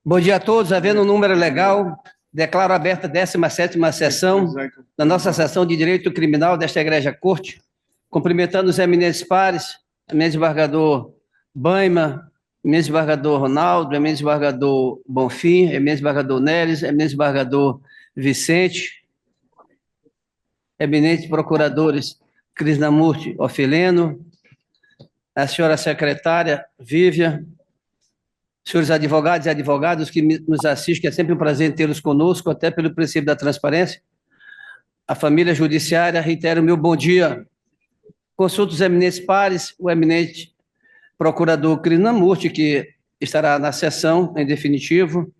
Bom dia a todos. Havendo um número legal, declaro aberta a 17ª sessão da nossa sessão de Direito Criminal desta Egregia Corte, cumprimentando os eminentes pares, eminente desembargador Baima, eminente desembargador Ronaldo, eminente desembargador Bonfim, eminente desembargador Neres, eminente desembargador Vicente, eminentes procuradores Krishnamurti Ofileno, a senhora secretária Vívia, senhores advogados e advogadas que nos assistem, que é sempre um prazer tê-los conosco, até pelo princípio da transparência. A família judiciária, reitero o meu bom dia. Consulto os eminentes pares, o eminente procurador Krishnamurti, que estará na sessão, em definitivo.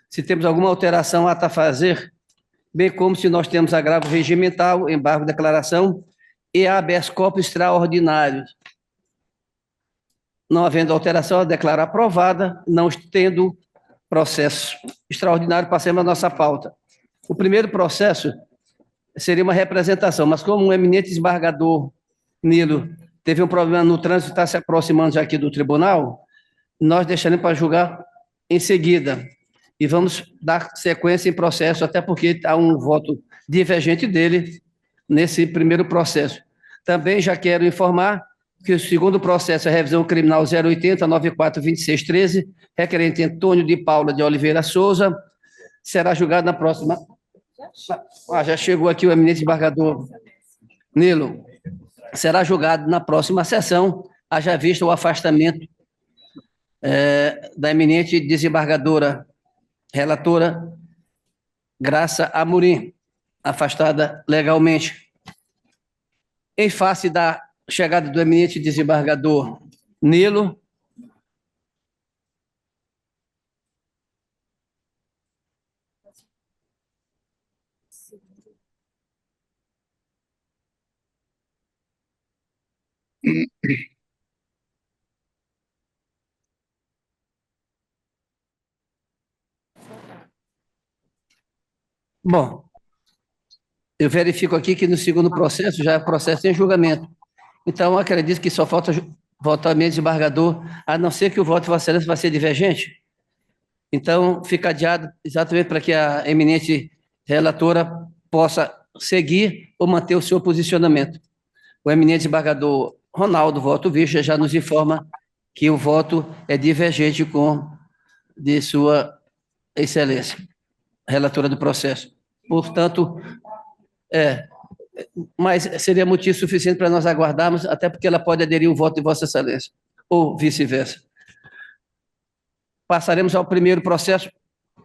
Se temos alguma alteração a fazer, bem como se nós temos agravo regimental, embargo de declaração e habeas corpus extraordinários. Não havendo alteração, a declaro aprovada, não tendo processo extraordinário, passemos à nossa pauta. O primeiro processo seria uma representação, mas como o eminente desembargador Nilo teve um problema no trânsito, está se aproximando já aqui do tribunal, nós deixaremos para julgar em seguida. E vamos dar sequência em processo, até porque há um voto divergente dele nesse primeiro processo. Também já quero informar que o segundo processo é a revisão criminal 080-94-2613, requerente Antônio de Paula de Oliveira Souza, será julgado na próxima... já chegou aqui o eminente desembargador Nilo. Será julgado na próxima sessão, haja visto o afastamento da eminente desembargadora relatora Graça Amorim, afastada legalmente. Em face da chegada do eminente desembargador Nilo, bom, eu verifico aqui que no segundo processo já é processo em julgamento. Então, acredito que só falta votar o eminente desembargador, a não ser que o voto de Vossa Excelência vai ser divergente. Então, fica adiado exatamente para que a eminente relatora possa seguir ou manter o seu posicionamento. O eminente desembargador Ronaldo, voto visto, já nos informa que o voto é divergente com de Sua Excelência, relatora do processo. Portanto, mas seria motivo suficiente para nós aguardarmos, até porque ela pode aderir ao voto de Vossa Excelência, ou vice-versa. Passaremos ao primeiro processo,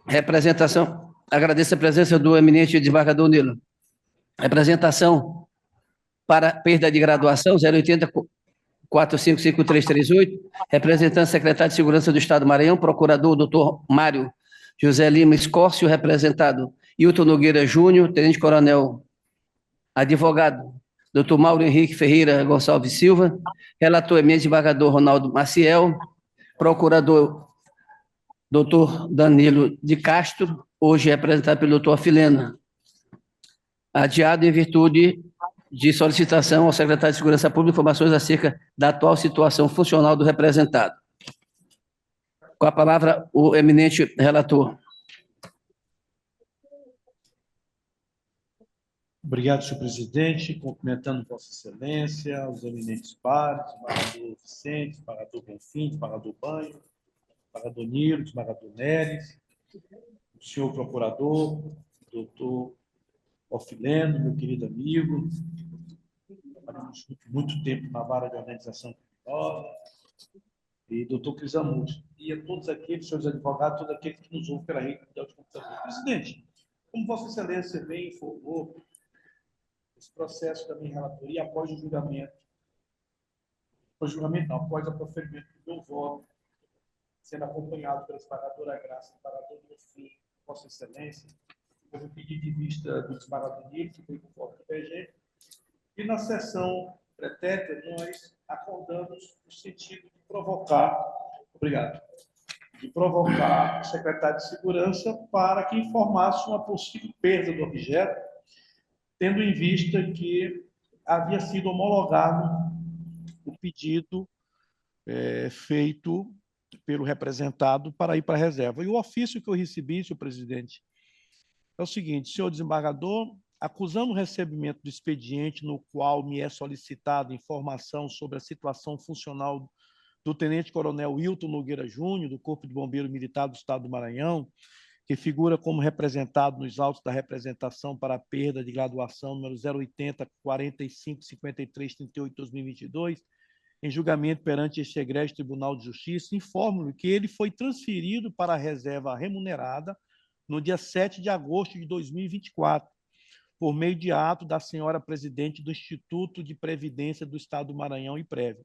representação. Agradeço a presença do eminente desembargador Nilo. Representação para perda de graduação, 080 455338, representante secretário de Segurança do Estado do Maranhão, procurador doutor Mário José Lima Escórcio, representado Hilton Nogueira Júnior, tenente-coronel advogado doutor Mauro Henrique Ferreira Gonçalves Silva, relator eminente desembargador Ronaldo Maciel, procurador doutor Danilo de Castro, hoje representado pelo doutor Filena, adiado em virtude de solicitação ao secretário de Segurança Pública informações acerca da atual situação funcional do representado. Com a palavra, o eminente relator. Obrigado, senhor presidente. Cumprimentando Vossa Excelência, os eminentes pares, desembargador Vicente, desembargador Bonfim, desembargador Banho, desembargador Nilo, desembargador Neres, o senhor procurador, doutor Ofileno, meu querido amigo. Trabalhamos muito tempo na vara de organização criminosa, e doutor Krishnamurti, e a todos aqueles, senhores advogados, todos aqueles que nos ouvem pela rede de computador. Presidente, como Vossa Excelência bem informou, esse processo da minha relatoria, após o julgamento, após o proferimento do meu voto, sendo acompanhado pela desembargadora Graça, desembargador Bonfim, Vossa Excelência, houve um pedido de vista do desembargador Nilo, que foi com voto divergente, e na sessão pretérita nós acordamos no sentido de provocar, de provocar o secretário de Segurança para que informasse uma possível perda do objeto, tendo em vista que havia sido homologado o pedido feito pelo representado para ir para a reserva. E o ofício que eu recebi, senhor presidente, é o seguinte: senhor desembargador, acusando o recebimento do expediente no qual me é solicitada informação sobre a situação funcional do tenente-coronel Wilton Nogueira Júnior, do Corpo de Bombeiro Militar do Estado do Maranhão, que figura como representado nos autos da representação para a perda de graduação número 080 45 53 38 2022, em julgamento perante este egrégio Tribunal de Justiça, informo-lhe que ele foi transferido para a reserva remunerada no dia 7 de agosto de 2024, por meio de ato da senhora presidente do Instituto de Previdência do Estado do Maranhão, IPREV.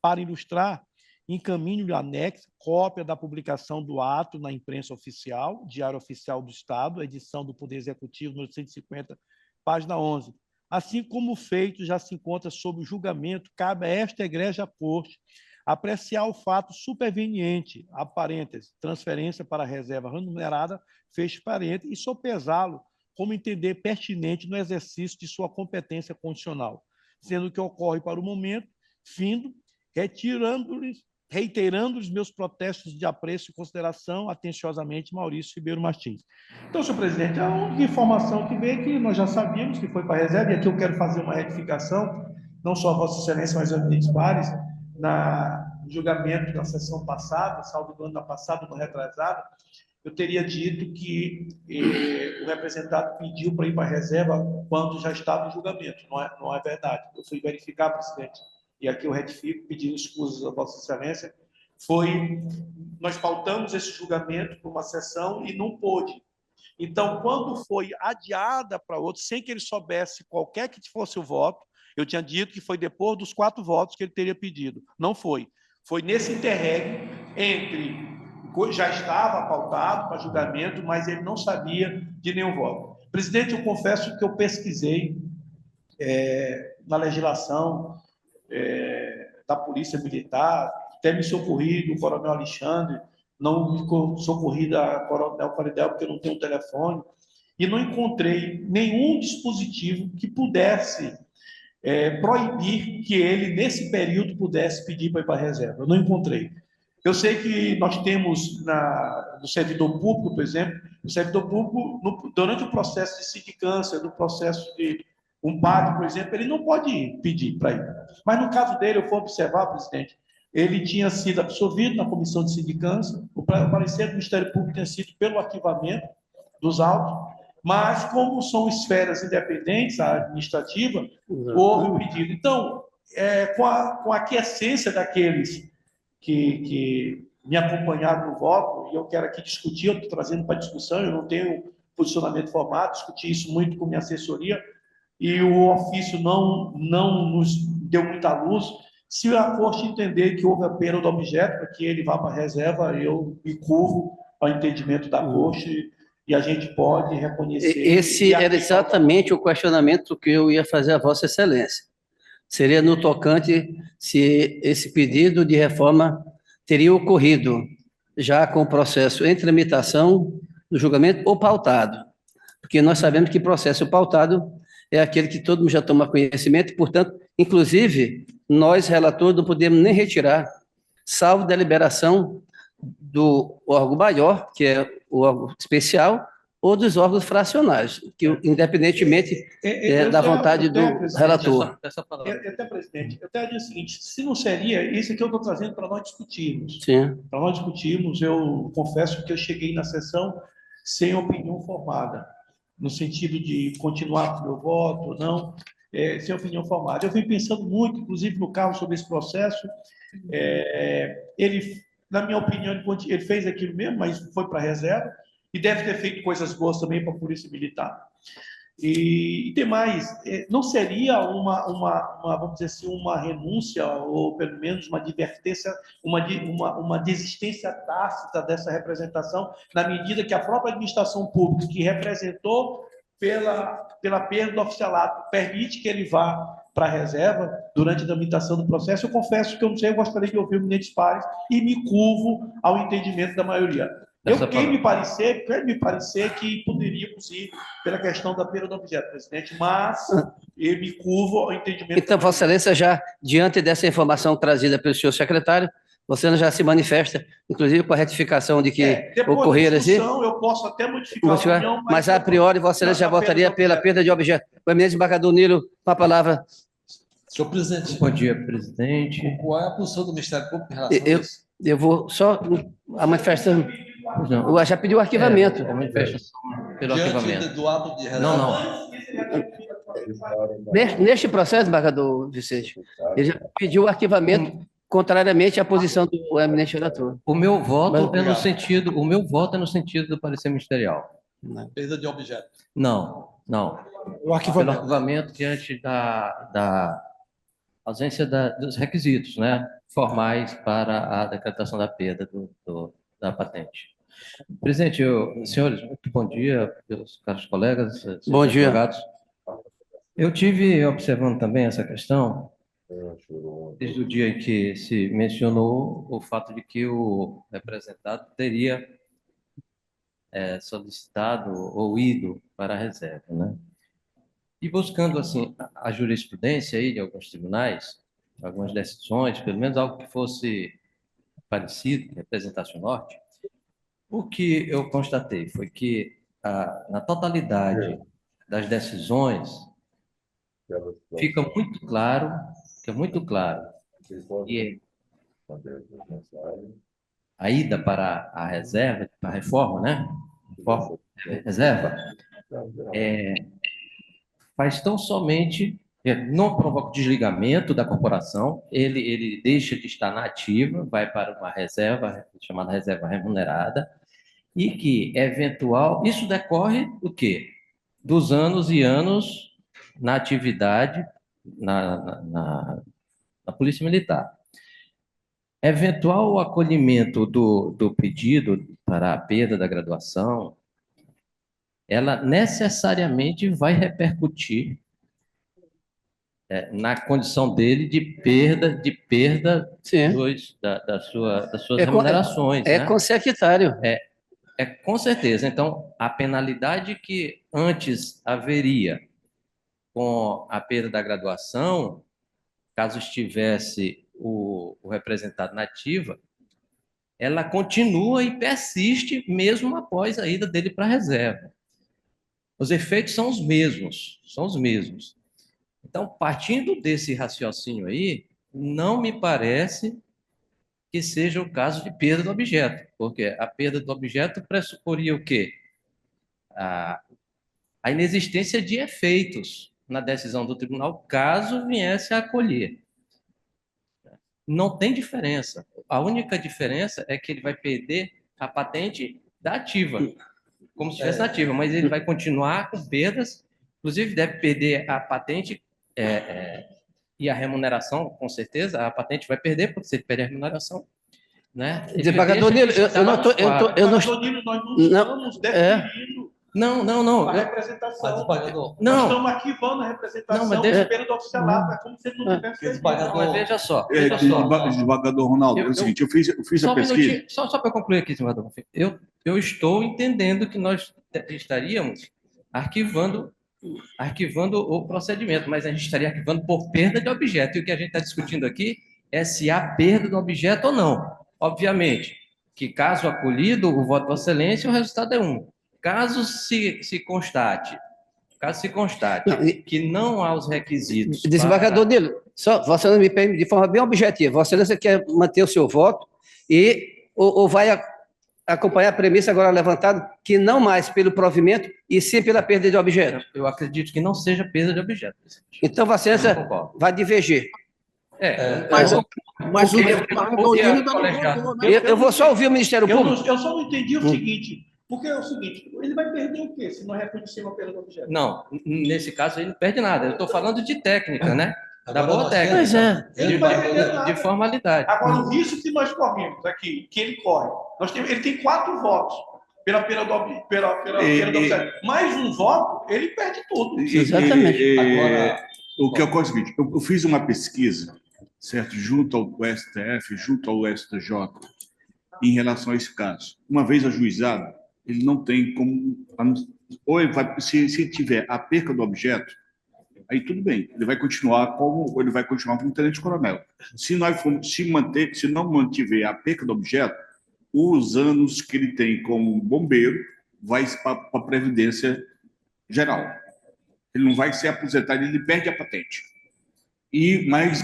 Para ilustrar, encaminho-lhe anexo, cópia da publicação do ato na imprensa oficial, Diário Oficial do Estado, edição do Poder Executivo, número 150, página 11. Assim como o feito já se encontra sob o julgamento, cabe a esta egrégia corte apreciar o fato superveniente, a parêntese, transferência para a reserva remunerada, fecho parêntese, e sopesá-lo como entender pertinente no exercício de sua competência constitucional, sendo que ocorre para o momento, findo, reiterando os meus protestos de apreço e consideração, atenciosamente, Maurício Ribeiro Martins. Então, senhor presidente, a única informação que veio é que nós já sabíamos que foi para a reserva, e aqui eu quero fazer uma retificação, não só a Vossa Excelência, mas aos eminentes pares, no julgamento da sessão passada, salvo do ano passado, no retrasado, eu teria dito que o representado pediu para ir para a reserva quando já estava em julgamento. Não é verdade. Eu fui verificar, presidente, e aqui eu retifico, pedindo escusas a Vossa Excelência, nós pautamos esse julgamento por uma sessão e não pôde. Então, quando foi adiada para outro, sem que ele soubesse qualquer que fosse o voto, eu tinha dito que foi depois dos 4 votos que ele teria pedido. Não foi. Foi nesse interregno entre... já estava pautado para julgamento, mas ele não sabia de nenhum voto. Presidente, eu confesso que eu pesquisei na legislação da Polícia Militar, até me socorri do Coronel Alexandre, não me socorri da Coronel Faridel, porque eu não tenho telefone, e não encontrei nenhum dispositivo que pudesse proibir que ele, nesse período, pudesse pedir para ir para a reserva. Eu não encontrei. Eu sei que nós temos no servidor público, por exemplo, o servidor público, durante o processo de sindicância, no processo de um padre, por exemplo, ele não pode pedir para ir. Mas no caso dele, eu fui observar, presidente, ele tinha sido absolvido na comissão de sindicância, o parecer do Ministério Público tinha sido pelo arquivamento dos autos, mas como são esferas independentes, a administrativa, houve o pedido. Então, com a aquiescência daqueles que me acompanharam no voto, e eu quero aqui discutir, eu estou trazendo para discussão, eu não tenho posicionamento formado, discuti isso muito com minha assessoria, e o ofício não nos deu muita luz. Se a corte entender que houve a perda do objeto, para que ele vá para a reserva, eu me curvo ao entendimento da corte, e a gente pode reconhecer... Esse era exatamente o questionamento que eu ia fazer a Vossa Excelência. Seria no tocante se esse pedido de reforma teria ocorrido já com o processo em tramitação do julgamento ou pautado. Porque nós sabemos que processo pautado é aquele que todo mundo já toma conhecimento, e, portanto, inclusive, nós, relatores, não podemos nem retirar, salvo deliberação do órgão maior, que é o órgão especial, ou dos órgãos fracionários, que independentemente da vontade do relator. Até, presidente, eu até digo o seguinte, se não seria, isso aqui eu estou trazendo para nós discutirmos. Sim. Para nós discutirmos, eu confesso que eu cheguei na sessão sem opinião formada, no sentido de continuar com o meu voto ou não, sem opinião formada. Eu vim pensando muito, inclusive no carro, sobre esse processo. Ele, na minha opinião, ele fez aquilo mesmo, mas foi para a reserva, e deve ter feito coisas boas também para a Polícia Militar. E tem mais, não seria vamos dizer assim, uma renúncia, ou pelo menos uma advertência, uma desistência tácita dessa representação, na medida que a própria administração pública, que representou pela perda do oficialato, permite que ele vá para a reserva durante a tramitação do processo? Eu confesso que eu não sei, eu gostaria de ouvir o eminentes pares e me curvo ao entendimento da maioria. Quer me parecer que poderíamos ir pela questão da perda do objeto, presidente, mas eu me curvo ao entendimento... Então, Vossa Excelência, já diante dessa informação trazida pelo senhor secretário, Você já se manifesta, inclusive com a retificação de que Depois ocorrer da assim. discussão, eu posso até modificar a opinião, Mas a priori, Vossa Excelência já votaria pela perda de objeto. O eminente desembargador Nilo, com a palavra. Senhor presidente. Bom dia, presidente. Qual é a posição do Ministério Público em relação a isso? Eu vou só a manifestação. Eu já pedi o arquivamento. A manifestação pelo arquivamento. Diante do ato de reserva. Não. Neste processo, desembargador Vicente, ele já pediu o arquivamento contrariamente à posição do eminente relator. O meu voto é no sentido do parecer ministerial. Perda de objeto. Não. O Pelo arquivamento diante da ausência dos requisitos, né, formais para a decretação da perda da patente. Presidente, senhores, muito bom dia, meus caros colegas. Bom dia. Advogados. Eu tive observando também essa questão desde o dia em que se mencionou o fato de que o representado teria solicitado ou ido para a reserva, né? E buscando assim a jurisprudência aí de alguns tribunais, algumas decisões, pelo menos algo que fosse parecido, que representasse o norte, o que eu constatei foi que na totalidade das decisões fica muito claro que a ida para a reserva, para a reforma, né? Reserva, faz tão somente, não provoca desligamento da corporação, ele deixa de estar na ativa, vai para uma reserva, chamada reserva remunerada, e que isso decorre do quê? Dos anos e anos na atividade na Polícia Militar. Eventual acolhimento do pedido para a perda da graduação, ela necessariamente vai repercutir na condição dele de perda das suas remunerações. É né? consectário. Com certeza. Então, a penalidade que antes haveria com a perda da graduação, caso estivesse o representado na ativa, ela continua e persiste mesmo após a ida dele para a reserva. Os efeitos são os mesmos. Então, partindo desse raciocínio aí, não me parece que seja o caso de perda do objeto, porque a perda do objeto pressuporia o quê? A inexistência de efeitos na decisão do tribunal, caso viesse a acolher. Não tem diferença. A única diferença é que ele vai perder a patente da ativa, como se estivesse na ativa, mas ele vai continuar com perdas, inclusive deve perder a patente e a remuneração, com certeza, a patente vai perder, porque se ele perder a remuneração, né? Desembargador Nilo, eu não estou... Não. A representação. Não. Nós estamos arquivando a representação de perda do oficialato. É como se ele não tivesse feito. Mas veja só. Desembargador Ronaldo, é o seguinte, eu fiz a pesquisa. Só para concluir aqui, desembargador. Eu estou entendendo que nós estaríamos arquivando o procedimento, mas a gente estaria arquivando por perda de objeto. E o que a gente está discutindo aqui é se há perda do objeto ou não. Obviamente, que caso acolhido, o voto de Vossa Excelência, o resultado é 1. Caso se constate que não há os requisitos... Desembargador Nilo, só, Vossa Excelência me permite de forma bem objetiva. Vossa Excelência quer manter o seu voto ou vai acompanhar a premissa agora levantada, que não mais pelo provimento e sim pela perda de objeto? Eu acredito que não seja perda de objeto. Então, Vossa Excelência vai divergir. Mas o desembargador Nilo ainda não votou, né? Eu vou só ouvir o Ministério Público. Eu só não entendi o seguinte, porque é o seguinte, ele vai perder o quê se não reconhecer uma perda do objeto? Não, nesse caso ele não perde nada. Eu estou falando de técnica, né? Da boa Agora, técnica. Pois é. Ele vai perder nada. De formalidade. Agora, o risco que nós corremos aqui, que ele corre, ele tem 4 votos pela perda do objeto. Mais um voto, ele perde tudo. Exatamente. Agora, o que ocorre é o seguinte, eu fiz uma pesquisa, certo, junto ao STF, junto ao STJ, em relação a esse caso. Uma vez ajuizado, ele não tem como... Ou ele vai, se tiver a perca do objeto, aí tudo bem, ele vai continuar como tenente-coronel. Se não mantiver a perca do objeto, os anos que ele tem como bombeiro vai para a Previdência Geral. Ele não vai ser aposentado, ele perde a patente. Mas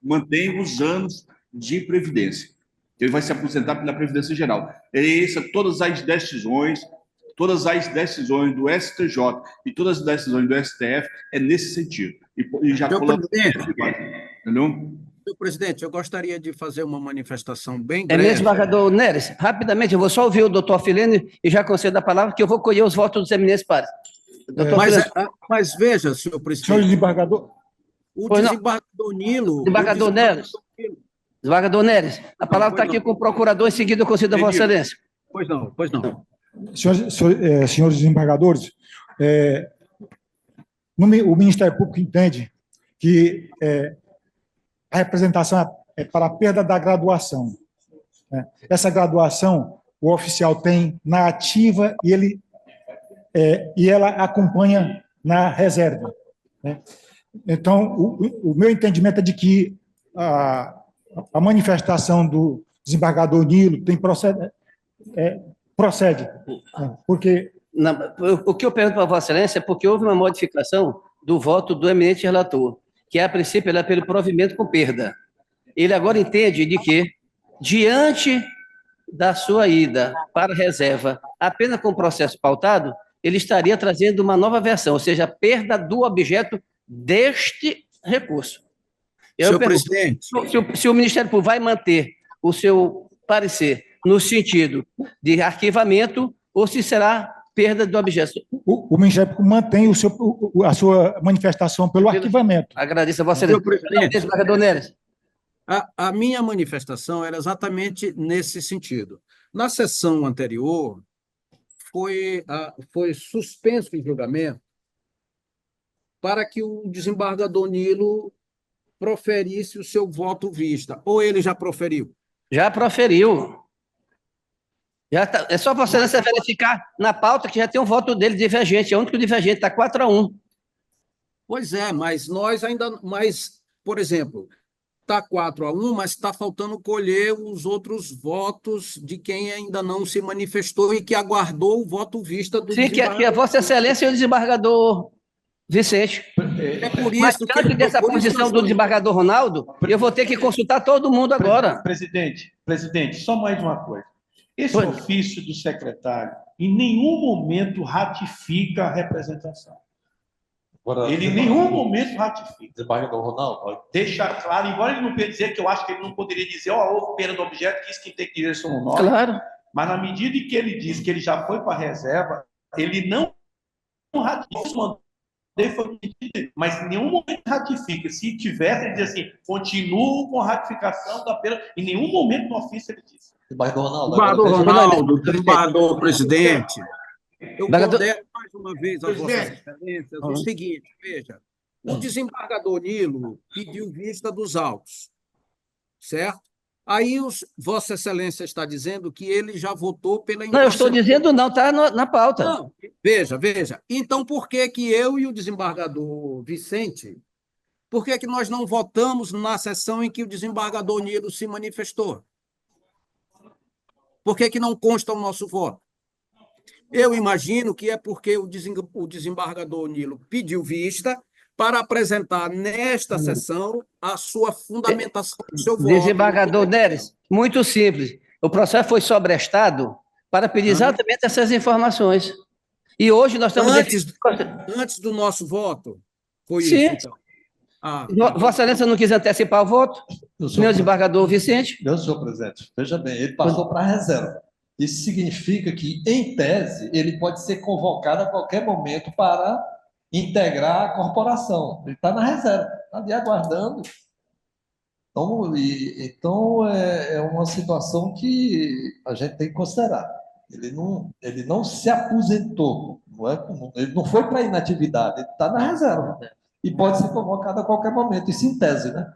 mantém os anos de previdência. Ele vai se aposentar pela Previdência Geral. Todas as decisões do STJ e todas as decisões do STF é nesse sentido. E já entendeu? Senhor presidente, eu gostaria de fazer uma manifestação bem breve. Eminente desembargador Neres, rapidamente, eu vou só ouvir o doutor Filene e já concedo a palavra, que eu vou colher os votos dos eminentes pares. Mas veja, senhor presidente. Senhor desembargador. O desembargador Nilo. Desembargador Neres. Desembargador Neres, a palavra está aqui com o procurador, em seguida eu concedo a Vossa Excelência. Pois não. Senhores desembargadores, o Ministério Público entende que a representação é para a perda da graduação. Né? Essa graduação, o oficial tem na ativa e ela acompanha na reserva. Né? Então, o meu entendimento é de que a manifestação do desembargador Nilo procede, porque... Não, o que eu pergunto para Vossa Excelência é porque houve uma modificação do voto do eminente relator, que a princípio era pelo provimento com perda. Ele agora entende de que, diante da sua ida para a reserva, apenas com o processo pautado, ele estaria trazendo uma nova versão, ou seja, perda do objeto deste recurso. Senhor presidente. Se o Ministério Público vai manter o seu parecer no sentido de arquivamento ou se será perda do objeto. O Ministério Público mantém a sua manifestação pelo arquivamento. Agradeço a Vossa Excelência. A minha manifestação era exatamente nesse sentido. Na sessão anterior, foi suspenso o julgamento para que o desembargador Nilo proferisse o seu voto vista. Ou ele já proferiu? Já proferiu. É só Vossa Excelência verificar na pauta que já tem um voto dele divergente. É o único divergente, está 4-1. Pois é, mas nós ainda... por exemplo, está 4-1, mas está faltando colher os outros votos de quem ainda não se manifestou e que aguardou o voto vista do desembargador. Sim, que é Vossa Excelência e o desembargador Vicente. É por isso mas diante dessa posição do desembargador Ronaldo, eu vou ter que consultar todo mundo agora. Presidente, só mais uma coisa. Esse ofício do secretário em nenhum momento ratifica a representação. Ele em nenhum momento ratifica. Desembargador Ronaldo. Deixa claro, embora ele não queira dizer que eu acho que ele não poderia dizer, houve perda do objeto, que isso que tem que dizer somos nós. Claro. Mas na medida em que ele diz que ele já foi para a reserva, ele não ratifica. Mas em nenhum momento ratifica. Se tivesse, ele diz assim, continuo com a ratificação da perda. Em nenhum momento no ofício ele diz. Desembargador Ronaldo, desembargador presidente, eu pondero mais uma vez a Vossa Excelência o seguinte, veja, o desembargador Nilo pediu vista dos autos, certo? Aí Vossa Excelência está dizendo que ele já votou pela... Não, eu estou dizendo não, está na pauta. Não, veja. Então, por que eu e o desembargador Vicente, por que nós não votamos na sessão em que o desembargador Nilo se manifestou? Por que não consta o nosso voto? Eu imagino que é porque o desembargador Nilo pediu vista para apresentar nesta sessão a sua fundamentação do seu voto. Desembargador Neres, muito simples. O processo foi sobrestado para pedir exatamente essas informações. E hoje nós estamos... Antes do nosso voto? Foi Sim. Isso, então. Vossa Excelência não quis antecipar o voto? Meu desembargador Vicente? Meu senhor presidente, veja bem, ele passou para a reserva. Isso significa que, em tese, ele pode ser convocado a qualquer momento para integrar a corporação. Ele está na reserva, está ali aguardando. Então, é uma situação que a gente tem que considerar. Ele não se aposentou, ele não foi para a inatividade, ele está na reserva. E pode ser convocado a qualquer momento, isso em tese, né?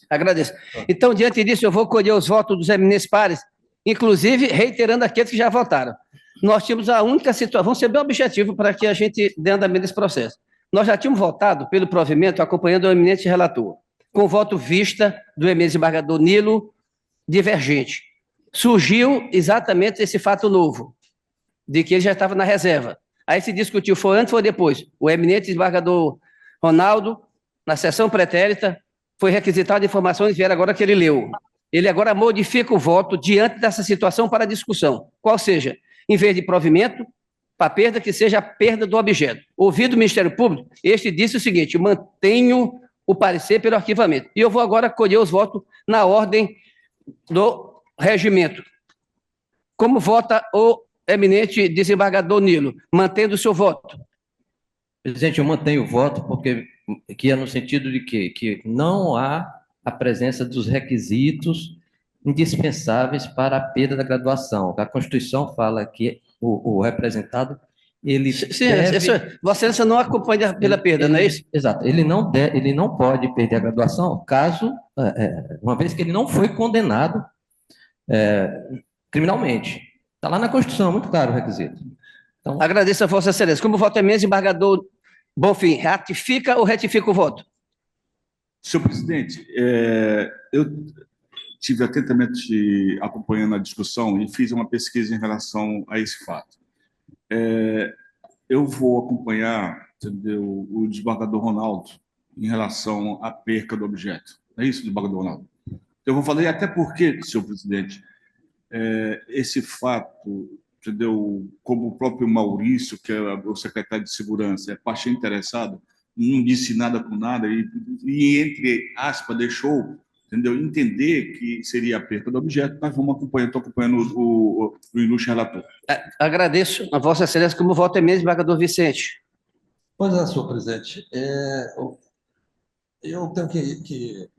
Agradeço. Então, diante disso, eu vou colher os votos dos eminentes pares, inclusive reiterando aqueles que já votaram. Nós tínhamos a única situação, vamos ser bem objetivo para que a gente dê andamento nesse processo. Nós já tínhamos votado pelo provimento acompanhando o eminente relator, com voto vista do eminente desembargador Nilo divergente. Surgiu exatamente esse fato novo, de que ele já estava na reserva. Aí se discutiu, foi antes ou foi depois? O eminente desembargador Ronaldo, na sessão pretérita, foi requisitado informações e vieram agora que ele leu. Ele agora modifica o voto diante dessa situação para discussão. Qual seja, em vez de provimento, para perda, que seja a perda do objeto. Ouvido o Ministério Público, este disse o seguinte: mantenho o parecer pelo arquivamento. E eu vou agora colher os votos na ordem do regimento. Como vota o eminente desembargador Nilo? Mantendo o seu voto. Presidente, eu mantenho o voto porque que é no sentido de que não há a presença dos requisitos indispensáveis para a perda da graduação. A Constituição fala que o representado ele Sim, deve... Vossa Excelência não acompanha pela perda, não é isso? Exato. Ele não pode perder a graduação caso, uma vez que ele não foi condenado criminalmente. Está lá na Constituição, muito claro o requisito. Então, agradeço a Vossa Excelência. Como voto eminente desembargador Bonfim, ratifica ou retifica o voto? Senhor presidente, eu tive atentamente acompanhando a discussão e fiz uma pesquisa em relação a esse fato. Eu vou acompanhar, entendeu, o desembargador Ronaldo em relação à perca do objeto. É isso, desembargador Ronaldo? Eu vou falar, e até porque, senhor presidente, esse fato, entendeu, como o próprio Maurício, que é o secretário de Segurança, é parte interessada, não disse nada com nada e entre aspas, deixou, entendeu, entender que seria a perda do objeto. Nós vamos acompanhar, estou acompanhando o ilustre relator. Agradeço a Vossa Excelência. Como voto eminente desembargador Vicente. Pois é, senhor presidente. Eu tenho que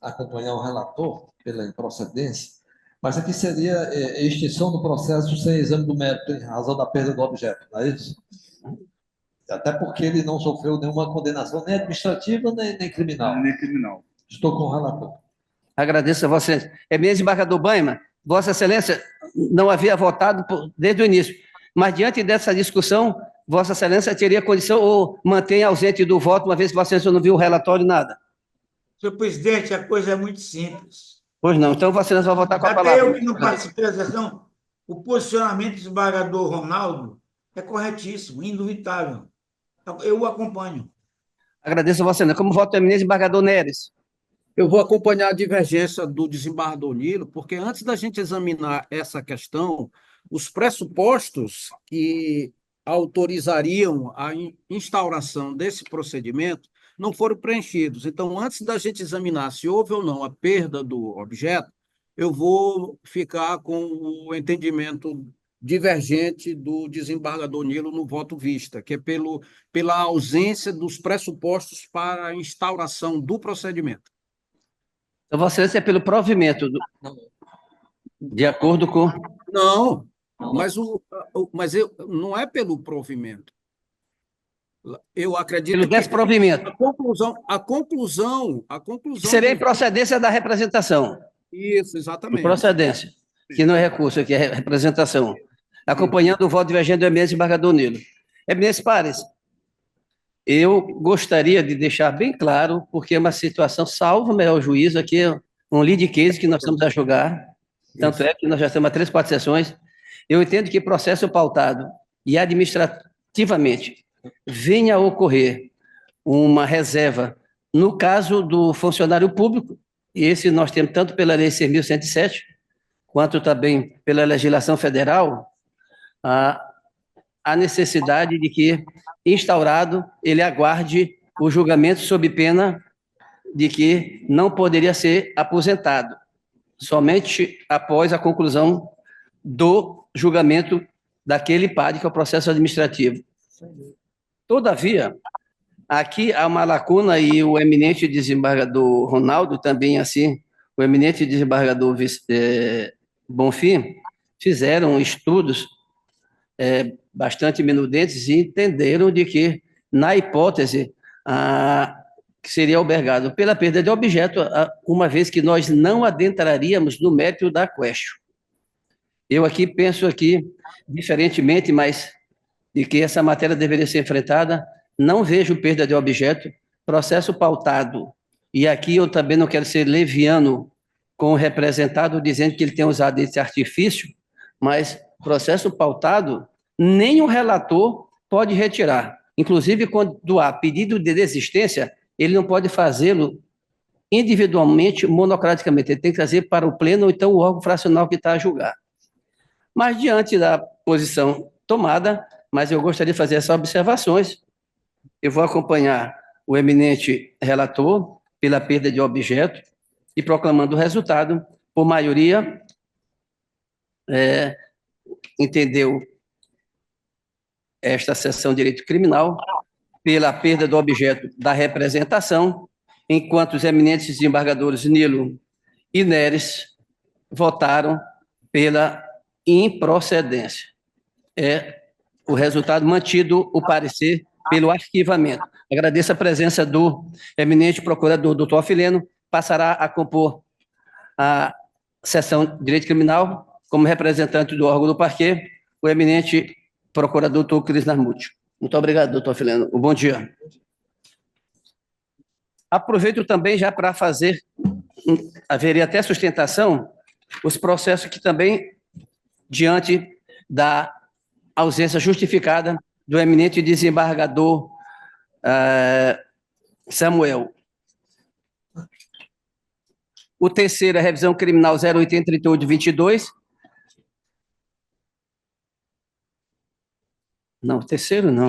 acompanhar o relator pela improcedência, mas aqui seria extinção do processo sem exame do mérito em razão da perda do objeto, não é isso? Até porque ele não sofreu nenhuma condenação, nem administrativa, nem criminal. Nem criminal. Estou com o relator. Agradeço a Vossa Excelência. Eminente desembargador Banhama, Vossa Excelência não havia votado desde o início, mas diante dessa discussão, Vossa Excelência teria condição ou mantém ausente do voto, uma vez que Vossa Excelência não viu o relatório, nada? Senhor presidente, a coisa é muito simples. Pois não, então Vossa Excelência vai votar com a Até palavra. eu que não participei da sessão, o posicionamento do desembargador Ronaldo é corretíssimo, indubitável. Eu o acompanho. Agradeço a Vossa Excelência. Como voto eminente desembargador Neres. Eu vou acompanhar a divergência do desembargador Nilo, porque antes da gente examinar essa questão, os pressupostos que autorizariam a instauração desse procedimento não foram preenchidos. Então, antes da gente examinar se houve ou não a perda do objeto, eu vou ficar com o entendimento divergente do desembargador Nilo no voto vista, que é pela ausência dos pressupostos para a instauração do procedimento. Então, Vossa Excelência é pelo provimento, de acordo com... Não, mas não é pelo provimento. Eu acredito pelo desprovimento. A conclusão... Seria em procedência da representação. Isso, exatamente. Em procedência, que não é recurso, que é representação. Acompanhando o voto divergente do eminente desembargador Nilo. Eminentes pares, eu gostaria de deixar bem claro, porque é uma situação, salvo o melhor juízo, aqui é um lead case que nós estamos a julgar, tanto é que nós já estamos há 3, 4 sessões. Eu entendo que processo pautado e administrativamente venha a ocorrer uma reserva no caso do funcionário público, e esse nós temos tanto pela Lei 6.107, quanto também pela legislação federal, a necessidade de que, instaurado, ele aguarde o julgamento sob pena de que não poderia ser aposentado, somente após a conclusão do julgamento daquele PAD, que é o processo administrativo. Todavia, aqui há uma lacuna e o eminente desembargador Ronaldo, também assim, o eminente desembargador Bonfim, fizeram estudos bastante minudentes e entenderam de que, na hipótese que seria albergado pela perda de objeto, uma vez que nós não adentraríamos no mérito da questão. Eu aqui penso aqui, diferentemente, mas de que essa matéria deveria ser enfrentada não vejo perda de objeto, processo pautado, e aqui eu também não quero ser leviano com o representado dizendo que ele tem usado esse artifício, mas processo pautado, nem o relator pode retirar. Inclusive, quando há pedido de desistência, ele não pode fazê-lo individualmente, monocraticamente, ele tem que trazer para o pleno ou então o órgão fracional que está a julgar. Mas, diante da posição tomada, mas eu gostaria de fazer essas observações, eu vou acompanhar o eminente relator pela perda de objeto e proclamando o resultado, por maioria, entendeu esta sessão de direito criminal pela perda do objeto da representação, enquanto os eminentes desembargadores Nilo e Neres votaram pela improcedência. É o resultado mantido o parecer pelo arquivamento. Agradeço a presença do eminente procurador doutor Afileno, passará a compor a sessão de direito criminal como representante do órgão do parquê, o eminente procurador doutor Cris Narmute. Muito obrigado, doutor Afileno. Um bom dia. Aproveito também já para fazer, haveria até sustentação, os processos que também, diante da ausência justificada do eminente desembargador Samuel. O terceiro é a revisão criminal 0838 de 22. Não, o terceiro não.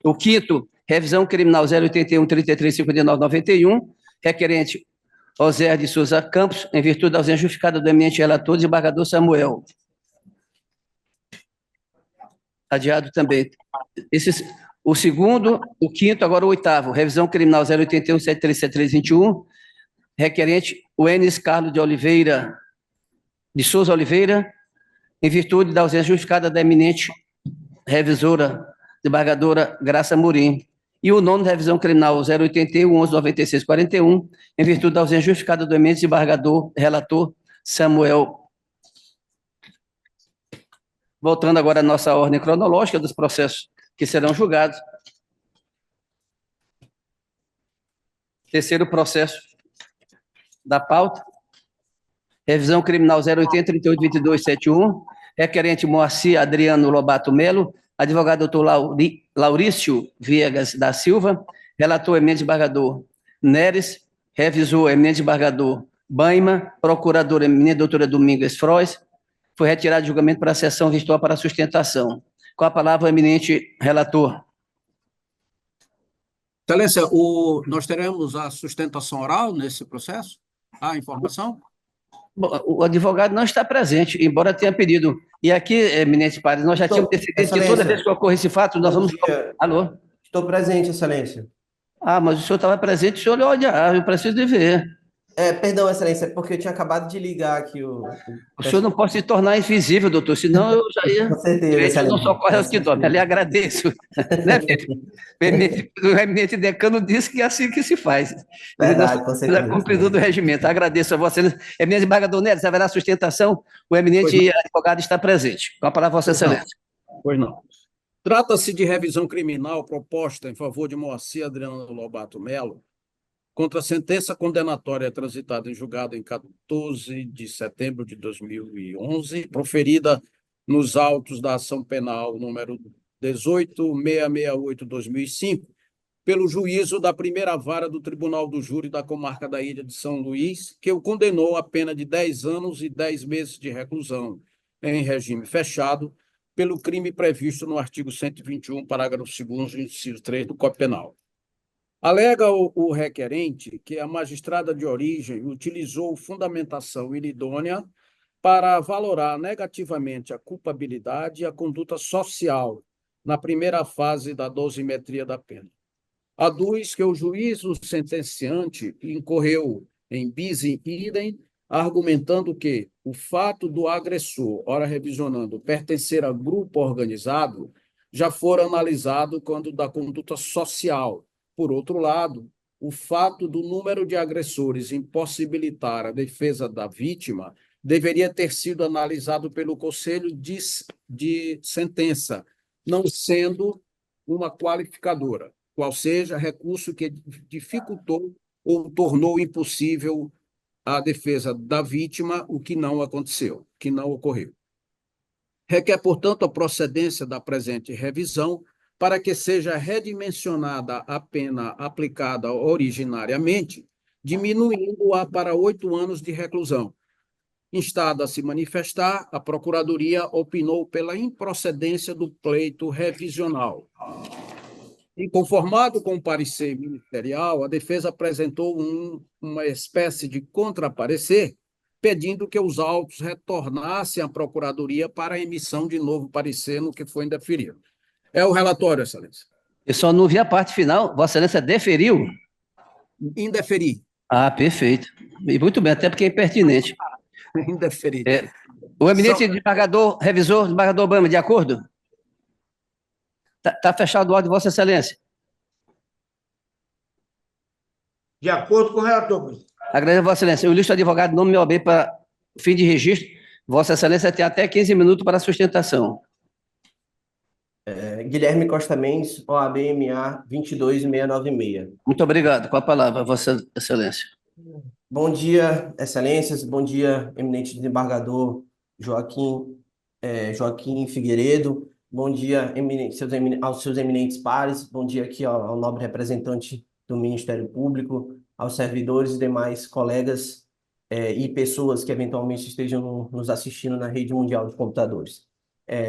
O quinto, revisão criminal 081 33 59 91, requerente Oséias de Souza Campos, em virtude da ausência justificada do eminente relator, desembargador Samuel. Adiado também. O segundo, o quinto, agora o oitavo, revisão criminal 081 7373 21, requerente o Enes Carlos de Oliveira, de Souza Oliveira, em virtude da ausência justificada da eminente revisora, desembargadora Graça Morim. E o nono, revisão criminal 081 1196 41, em virtude da ausência justificada do eminente desembargador, relator Samuel. Voltando agora à nossa ordem cronológica dos processos que serão julgados. Terceiro processo da pauta. Revisão criminal 080 38 22 71, requerente Moacir Adriano Lobato Melo, advogado doutor Laurício Viegas da Silva, relator eminente desembargador Neres, revisor eminente desembargador Baima, procuradora eminente doutora Domingues Frois, foi retirado de julgamento para a sessão virtual para sustentação. Com a palavra o eminente relator. Excelência, nós teremos a sustentação oral nesse processo? A informação? O advogado não está presente, embora tenha pedido. E aqui, eminente pares, nós já tínhamos decidido que toda vez que ocorre esse fato, nós vamos... Alô? Estou presente, Excelência. Ah, mas o senhor estava presente, o senhor olha, eu preciso de ver. Perdão, Excelência, porque eu tinha acabado de ligar aqui o... O senhor não pode se tornar invisível, doutor, senão eu já ia... Com certeza, Excelência. Não socorre ao que toca, ali agradeço. Né, o eminente decano disse que é assim que se faz. Verdade, com certeza. Cumpridor do regimento. Agradeço a vossa excelência. Eminente desembargador Neres, haverá sustentação? O eminente advogado está presente. Com a palavra, vossa excelência. Pois não. Trata-se de revisão criminal proposta em favor de Moacir Adriano Lobato Melo contra a sentença condenatória transitada em julgado em 14 de setembro de 2011, proferida nos autos da ação penal número 18668/2005, pelo juízo da primeira vara do Tribunal do Júri da Comarca da Ilha de São Luís, que o condenou a pena de 10 anos e 10 meses de reclusão em regime fechado pelo crime previsto no artigo 121, parágrafo 2º, inciso 3 do Código Penal. Alega o requerente que a magistrada de origem utilizou fundamentação inidônea para valorar negativamente a culpabilidade e a conduta social na primeira fase da dosimetria da pena. Aduz que o juízo sentenciante incorreu em bis in idem, argumentando que o fato do agressor, ora revisionando, pertencer a grupo organizado, já fora analisado quando da conduta social. Por outro lado, o fato do número de agressores impossibilitar a defesa da vítima deveria ter sido analisado pelo Conselho de Sentença, não sendo uma qualificadora, qual seja recurso que dificultou ou tornou impossível a defesa da vítima, o que não aconteceu, o que não ocorreu. Requer, portanto, a procedência da presente revisão para que seja redimensionada a pena aplicada originariamente, diminuindo-a para 8 anos de reclusão. Instada a se manifestar, a Procuradoria opinou pela improcedência do pleito revisional. Inconformado com o parecer ministerial, a defesa apresentou uma espécie de contraparecer, pedindo que os autos retornassem à Procuradoria para a emissão de novo parecer no que foi indeferido. É o relatório, Excelência. Eu só não vi a parte final. Vossa Excelência deferiu? Indeferir. Ah, perfeito. E muito bem, até porque é impertinente. Indeferir. O eminente desembargador, revisor, desembargador Obama, de acordo? Está fechado o áudio de Vossa Excelência. De acordo com o relator, presidente. Agradeço a Vossa Excelência. Eu listo o advogado nome meu OAB para fim de registro. Vossa Excelência tem até 15 minutos para sustentação. Guilherme Costa Mendes, OAB-MA 22696. Muito obrigado. Com a palavra, Vossa Excelência. Bom dia, excelências. Bom dia, eminente desembargador Joaquim Figueiredo. Bom dia, aos seus eminentes pares. Bom dia aqui ao nobre representante do Ministério Público, aos servidores e demais colegas e pessoas que eventualmente estejam nos assistindo na rede mundial de computadores.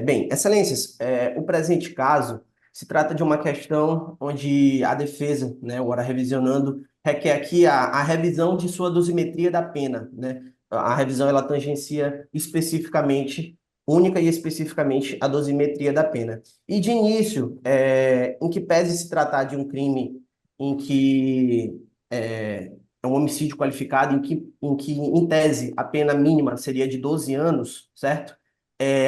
Bem, excelências, o presente caso se trata de uma questão onde a defesa, né, ora revisionando, requer aqui a revisão de sua dosimetria da pena, né? A revisão ela tangencia especificamente, única e especificamente, a dosimetria da pena. E de início, em que pese se tratar de um crime em que é um homicídio qualificado, em que, em tese, a pena mínima seria de 12 anos, certo?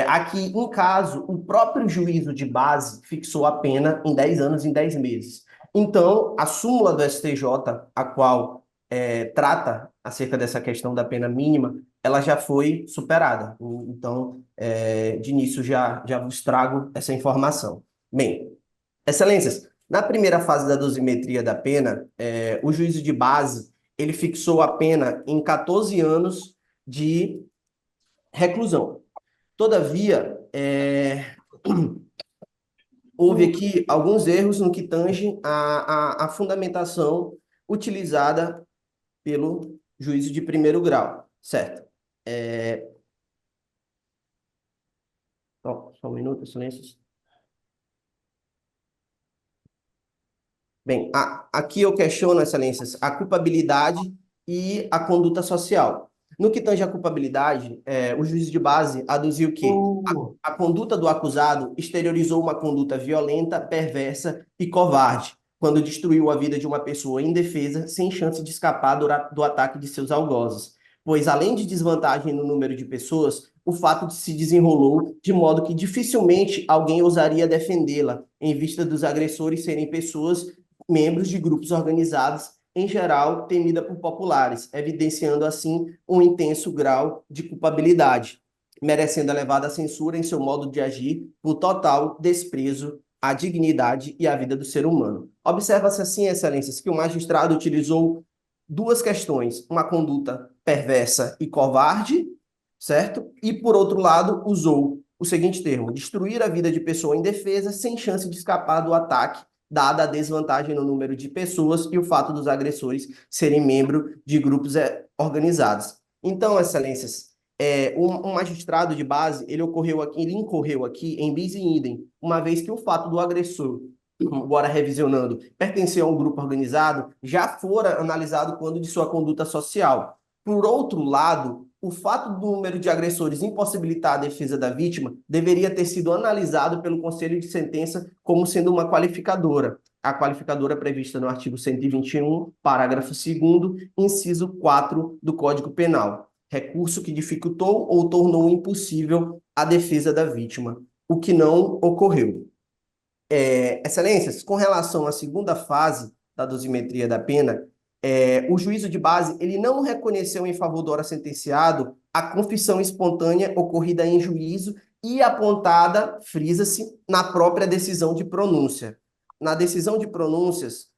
Aqui, em caso, o próprio juízo de base fixou a pena em 10 anos em 10 meses. Então, a súmula do STJ, a qual trata acerca dessa questão da pena mínima, ela já foi superada. Então, de início, já vos trago essa informação. Bem, excelências, na primeira fase da dosimetria da pena, o juízo de base, ele fixou a pena em 14 anos de reclusão. Todavia, houve aqui alguns erros no que tange a fundamentação utilizada pelo juízo de primeiro grau, certo? Só um minuto, excelências. Bem, aqui eu questiono, excelências, a culpabilidade e a conduta social. No que tange à culpabilidade, o juízo de base aduziu que a conduta do acusado exteriorizou uma conduta violenta, perversa e covarde, quando destruiu a vida de uma pessoa indefesa, sem chance de escapar do ataque de seus algozes. Pois, além de desvantagem no número de pessoas, o fato se desenrolou de modo que dificilmente alguém ousaria defendê-la, em vista dos agressores serem pessoas, membros de grupos organizados, em geral, temida por populares, evidenciando, assim, um intenso grau de culpabilidade, merecendo elevada censura em seu modo de agir por total desprezo à dignidade e à vida do ser humano. Observa-se, assim, excelências, que o magistrado utilizou duas questões, uma conduta perversa e covarde, certo? E, por outro lado, usou o seguinte termo: destruir a vida de pessoa indefesa sem chance de escapar do ataque, dada a desvantagem no número de pessoas e o fato dos agressores serem membros de grupos organizados. Então, excelências, um magistrado de base, ele incorreu aqui em bis in idem, uma vez que o fato do agressor, agora revisionando, pertencer a um grupo organizado, já fora analisado quando de sua conduta social. Por outro lado, o fato do número de agressores impossibilitar a defesa da vítima deveria ter sido analisado pelo Conselho de Sentença como sendo uma qualificadora. A qualificadora prevista no artigo 121, parágrafo 2º, inciso 4 do Código Penal. Recurso que dificultou ou tornou impossível a defesa da vítima, o que não ocorreu. Excelências, com relação à segunda fase da dosimetria da pena, o juízo de base ele não reconheceu em favor do ora sentenciado a confissão espontânea ocorrida em juízo e apontada, frisa-se, na própria decisão de pronúncia. Na decisão de pronúncias,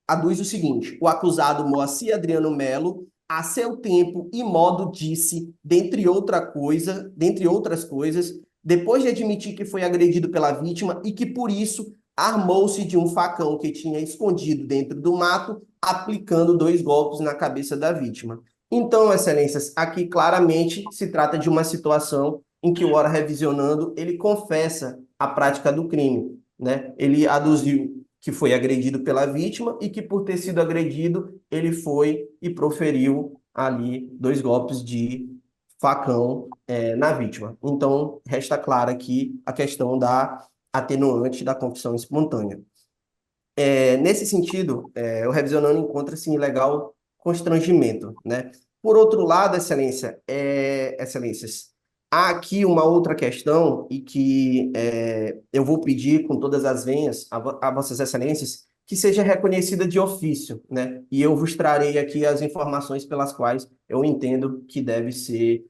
aduz o seguinte: o acusado Moacir Adriano Melo, a seu tempo e modo, disse, dentre outras coisas, depois de admitir que foi agredido pela vítima e que, por isso, armou-se de um facão que tinha escondido dentro do mato, aplicando 2 golpes na cabeça da vítima. Então, excelências, aqui claramente se trata de uma situação em que o ora revisionando, ele confessa a prática do crime, né? Ele aduziu que foi agredido pela vítima e que, por ter sido agredido, ele foi e proferiu ali 2 golpes de facão na vítima. Então, resta clara aqui a questão da atenuante da confissão espontânea. Nesse sentido, o revisionando encontra-se em ilegal constrangimento, né? Por outro lado, excelências, há aqui uma outra questão e que eu vou pedir com todas as venhas a vossas excelências que seja reconhecida de ofício, né? E eu vos trarei aqui as informações pelas quais eu entendo que deve ser,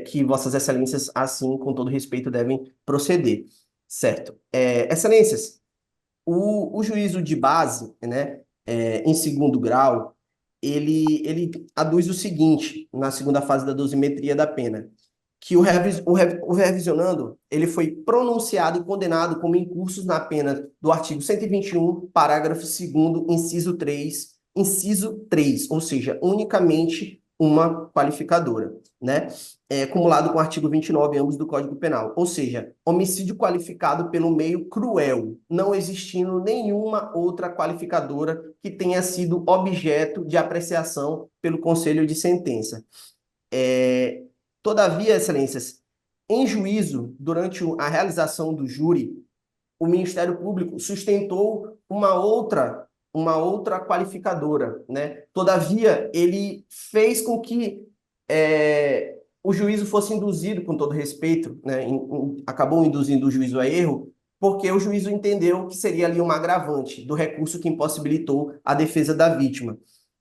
que vossas excelências, assim, com todo respeito, devem proceder, certo? Excelências, o juízo de base, né, em segundo grau, ele aduz o seguinte, na segunda fase da dosimetria da pena, que o revisionando, ele foi pronunciado e condenado como incursos na pena do artigo 121, parágrafo 2º, inciso 3, ou seja, unicamente uma qualificadora, né? Cumulado com o artigo 29, ambos do Código Penal, ou seja, homicídio qualificado pelo meio cruel, não existindo nenhuma outra qualificadora que tenha sido objeto de apreciação pelo Conselho de Sentença. Todavia, excelências, em juízo, durante a realização do júri, o Ministério Público sustentou uma outra qualificadora, né? Todavia, ele fez com que o juízo fosse induzido, com todo respeito, né? Acabou induzindo o juízo a erro, porque o juízo entendeu que seria ali uma agravante do recurso que impossibilitou a defesa da vítima,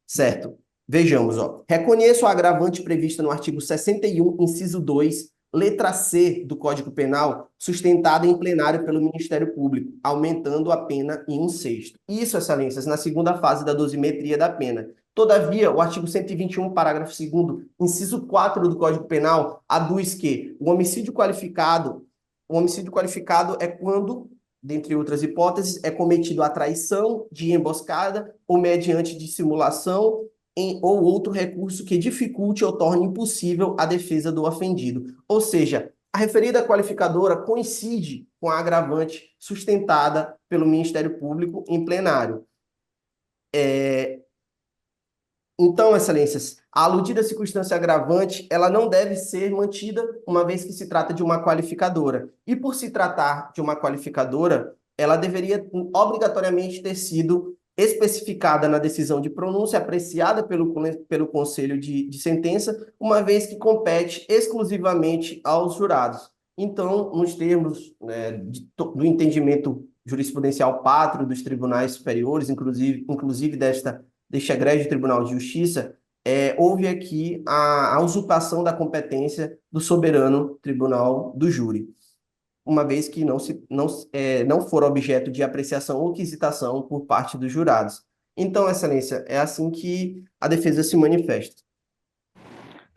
certo? Vejamos, reconheço a agravante prevista no artigo 61, inciso 2, letra C do Código Penal, sustentada em plenário pelo Ministério Público, aumentando a pena em 1/6. Isso, excelências, na segunda fase da dosimetria da pena. Todavia, o artigo 121, parágrafo 2º, inciso 4 do Código Penal, aduz que o homicídio qualificado é quando, dentre outras hipóteses, é cometido a traição de emboscada ou mediante dissimulação ou outro recurso que dificulte ou torne impossível a defesa do ofendido. Ou seja, a referida qualificadora coincide com a agravante sustentada pelo Ministério Público em plenário. Então, excelências, a aludida circunstância agravante, ela não deve ser mantida, uma vez que se trata de uma qualificadora. E por se tratar de uma qualificadora, ela deveria obrigatoriamente ter sido especificada na decisão de pronúncia, apreciada pelo Conselho de Sentença, uma vez que compete exclusivamente aos jurados. Então, nos termos do entendimento jurisprudencial pátrio dos tribunais superiores, inclusive deste egrégio Tribunal de Justiça, houve aqui a usurpação da competência do soberano Tribunal do Júri, uma vez que não for objeto de apreciação ou quisitação por parte dos jurados. Então, excelência, é assim que a defesa se manifesta.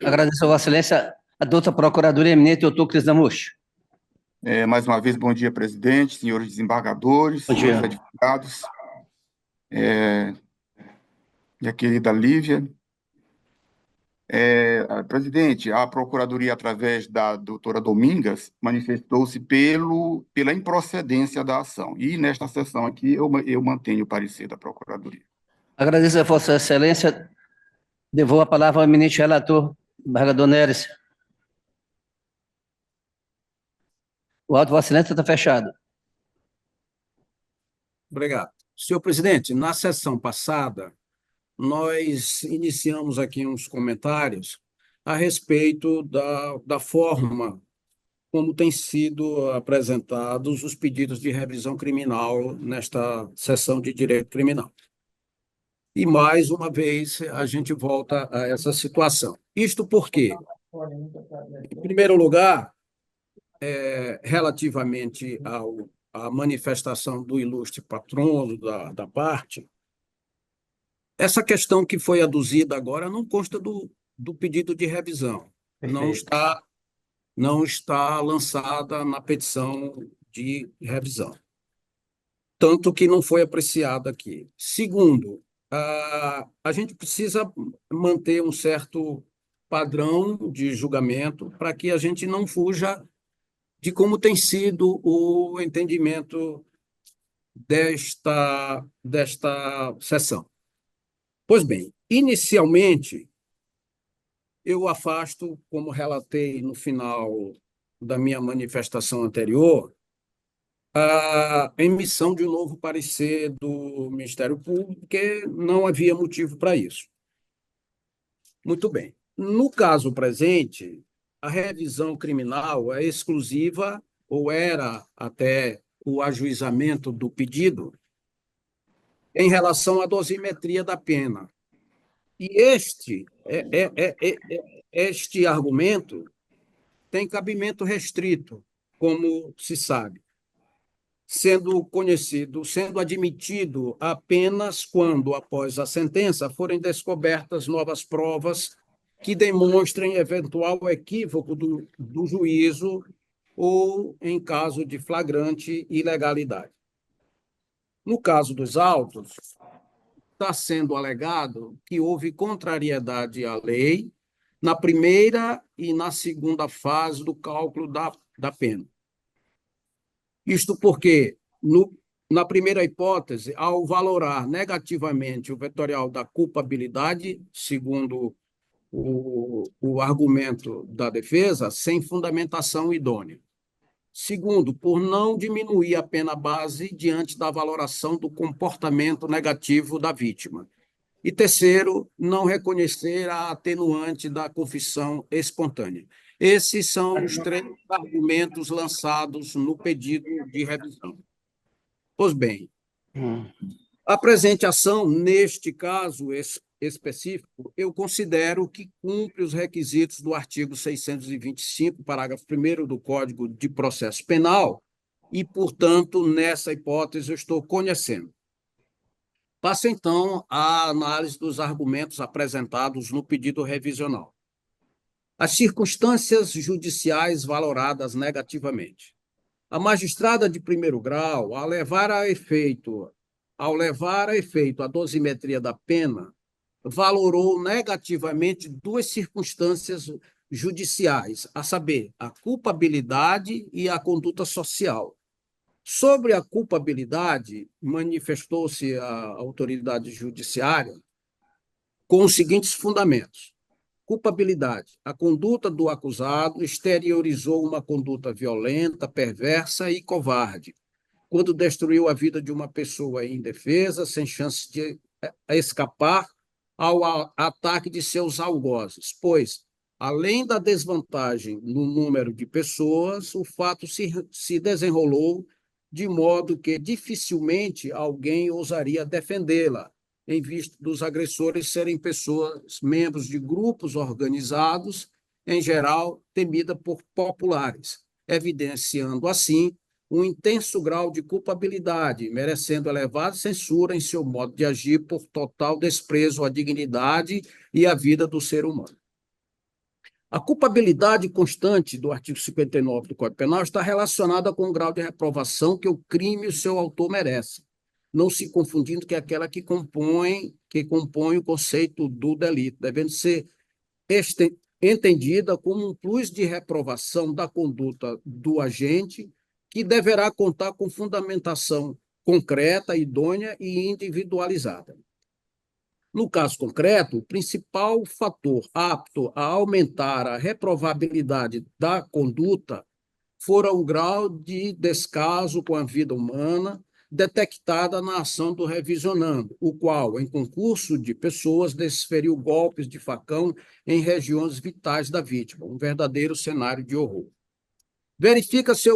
Agradeço a Vossa Excelência. A doutora Procuradora Eminente, doutor Crisamuxo. Mais uma vez, bom dia, presidente, senhores desembargadores, senhores advogados, minha querida Lívia. Presidente, a Procuradoria, através da doutora Domingas, manifestou-se pela improcedência da ação. E, nesta sessão aqui, eu mantenho o parecer da Procuradoria. Agradeço a Vossa Excelência. Devolvo a palavra ao eminente relator, embargador Neres. O auto de Vossa Excelência está fechado. Obrigado. Senhor presidente, na sessão passada, nós iniciamos aqui uns comentários a respeito da forma como têm sido apresentados os pedidos de revisão criminal nesta sessão de direito criminal. E, mais uma vez, a gente volta a essa situação. Isto porque Em primeiro lugar, relativamente à manifestação do ilustre patrono da parte, essa questão que foi aduzida agora não consta do pedido de revisão. Não está lançada na petição de revisão. Tanto que não foi apreciada aqui. Segundo, a gente precisa manter um certo padrão de julgamento para que a gente não fuja de como tem sido o entendimento desta sessão. Pois bem, inicialmente, eu afasto, como relatei no final da minha manifestação anterior, a emissão de um novo parecer do Ministério Público, porque não havia motivo para isso. Muito bem. No caso presente, a revisão criminal é exclusiva, ou era até o ajuizamento do pedido, em relação à dosimetria da pena. E este argumento tem cabimento restrito, como se sabe, sendo admitido apenas quando, após a sentença, forem descobertas novas provas que demonstrem eventual equívoco do juízo ou em caso de flagrante ilegalidade. No caso dos autos, está sendo alegado que houve contrariedade à lei na primeira e na segunda fase do cálculo da pena. Isto porque, na primeira hipótese, ao valorar negativamente o vetorial da culpabilidade, segundo o argumento da defesa, sem fundamentação idônea. Segundo, por não diminuir a pena base diante da valoração do comportamento negativo da vítima. E terceiro, não reconhecer a atenuante da confissão espontânea. Esses são os 3 argumentos lançados no pedido de revisão. Pois bem, a presente ação, neste caso específico, eu considero que cumpre os requisitos do artigo 625, parágrafo 1º do Código de Processo Penal e, portanto, nessa hipótese, eu estou conhecendo. Passo, então, à análise dos argumentos apresentados no pedido revisional. As circunstâncias judiciais valoradas negativamente. A magistrada de primeiro grau, ao levar a efeito a dosimetria da pena, valorou negativamente 2 circunstâncias judiciais, a saber, a culpabilidade e a conduta social. Sobre a culpabilidade, manifestou-se a autoridade judiciária com os seguintes fundamentos. Culpabilidade. A conduta do acusado exteriorizou uma conduta violenta, perversa e covarde, quando destruiu a vida de uma pessoa indefesa, sem chance de escapar ao ataque de seus algozes, pois, além da desvantagem no número de pessoas, o fato se desenrolou de modo que dificilmente alguém ousaria defendê-la, em vista dos agressores serem pessoas, membros de grupos organizados, em geral, temida por populares, evidenciando, assim, um intenso grau de culpabilidade, merecendo elevada censura em seu modo de agir por total desprezo à dignidade e à vida do ser humano. A culpabilidade constante do artigo 59 do Código Penal está relacionada com o grau de reprovação que o crime e o seu autor merecem, não se confundindo que é aquela que compõe o conceito do delito, devendo ser entendida como um plus de reprovação da conduta do agente, que deverá contar com fundamentação concreta, idônea e individualizada. No caso concreto, o principal fator apto a aumentar a reprovabilidade da conduta fora o grau de descaso com a vida humana detectada na ação do revisionando, o qual, em concurso de pessoas, desferiu golpes de facão em regiões vitais da vítima, um verdadeiro cenário de horror. Verifica-se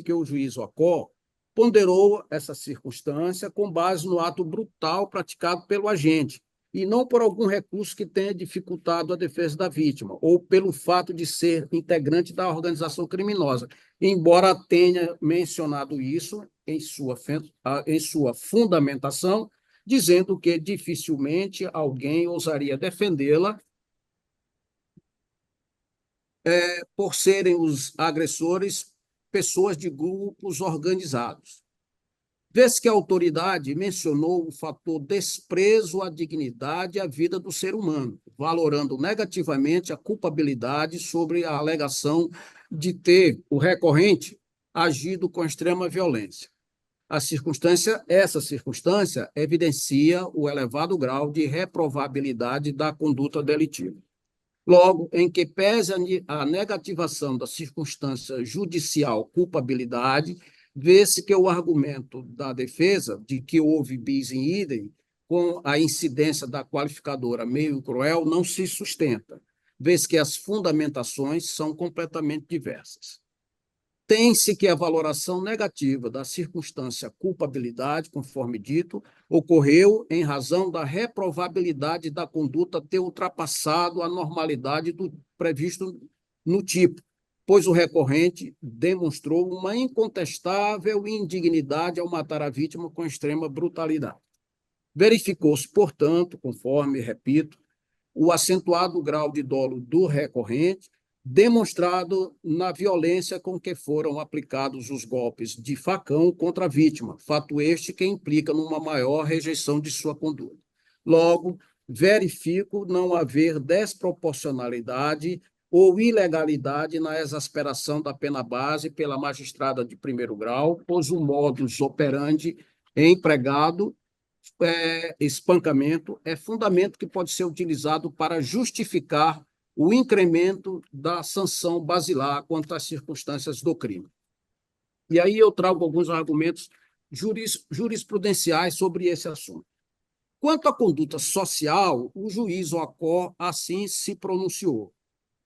que o juiz Ocó ponderou essa circunstância com base no ato brutal praticado pelo agente, e não por algum recurso que tenha dificultado a defesa da vítima, ou pelo fato de ser integrante da organização criminosa, embora tenha mencionado isso em sua fundamentação, dizendo que dificilmente alguém ousaria defendê-la por serem os agressores pessoas de grupos organizados. Vê-se que a autoridade mencionou o fator desprezo à dignidade e à vida do ser humano, valorando negativamente a culpabilidade sobre a alegação de ter o recorrente agido com extrema violência. Essa circunstância evidencia o elevado grau de reprovabilidade da conduta delitiva. Logo, em que pese a negativação da circunstância judicial culpabilidade, vê-se que o argumento da defesa de que houve bis in idem com a incidência da qualificadora meio cruel não se sustenta, vê-se que as fundamentações são completamente diversas. Tem-se que a valoração negativa da circunstância culpabilidade, conforme dito, ocorreu em razão da reprovabilidade da conduta ter ultrapassado a normalidade do previsto no tipo, pois o recorrente demonstrou uma incontestável indignidade ao matar a vítima com extrema brutalidade. Verificou-se, portanto, conforme, repito, o acentuado grau de dolo do recorrente, demonstrado na violência com que foram aplicados os golpes de facão contra a vítima, fato este que implica numa maior rejeição de sua conduta. Logo, verifico não haver desproporcionalidade ou ilegalidade na exasperação da pena base pela magistrada de primeiro grau, pois o modus operandi empregado, espancamento, é fundamento que pode ser utilizado para justificar o incremento da sanção basilar quanto às circunstâncias do crime. E aí eu trago alguns argumentos jurisprudenciais sobre esse assunto. Quanto à conduta social, o juiz Ocó assim se pronunciou.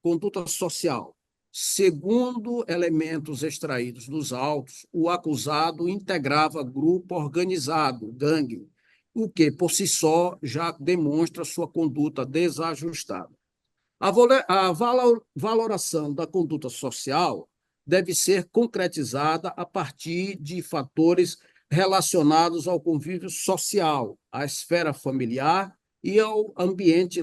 Conduta social. Segundo elementos extraídos dos autos, o acusado integrava grupo organizado, gangue, o que, por si só, já demonstra sua conduta desajustada. A valoração da conduta social deve ser concretizada a partir de fatores relacionados ao convívio social, à esfera familiar e ao ambiente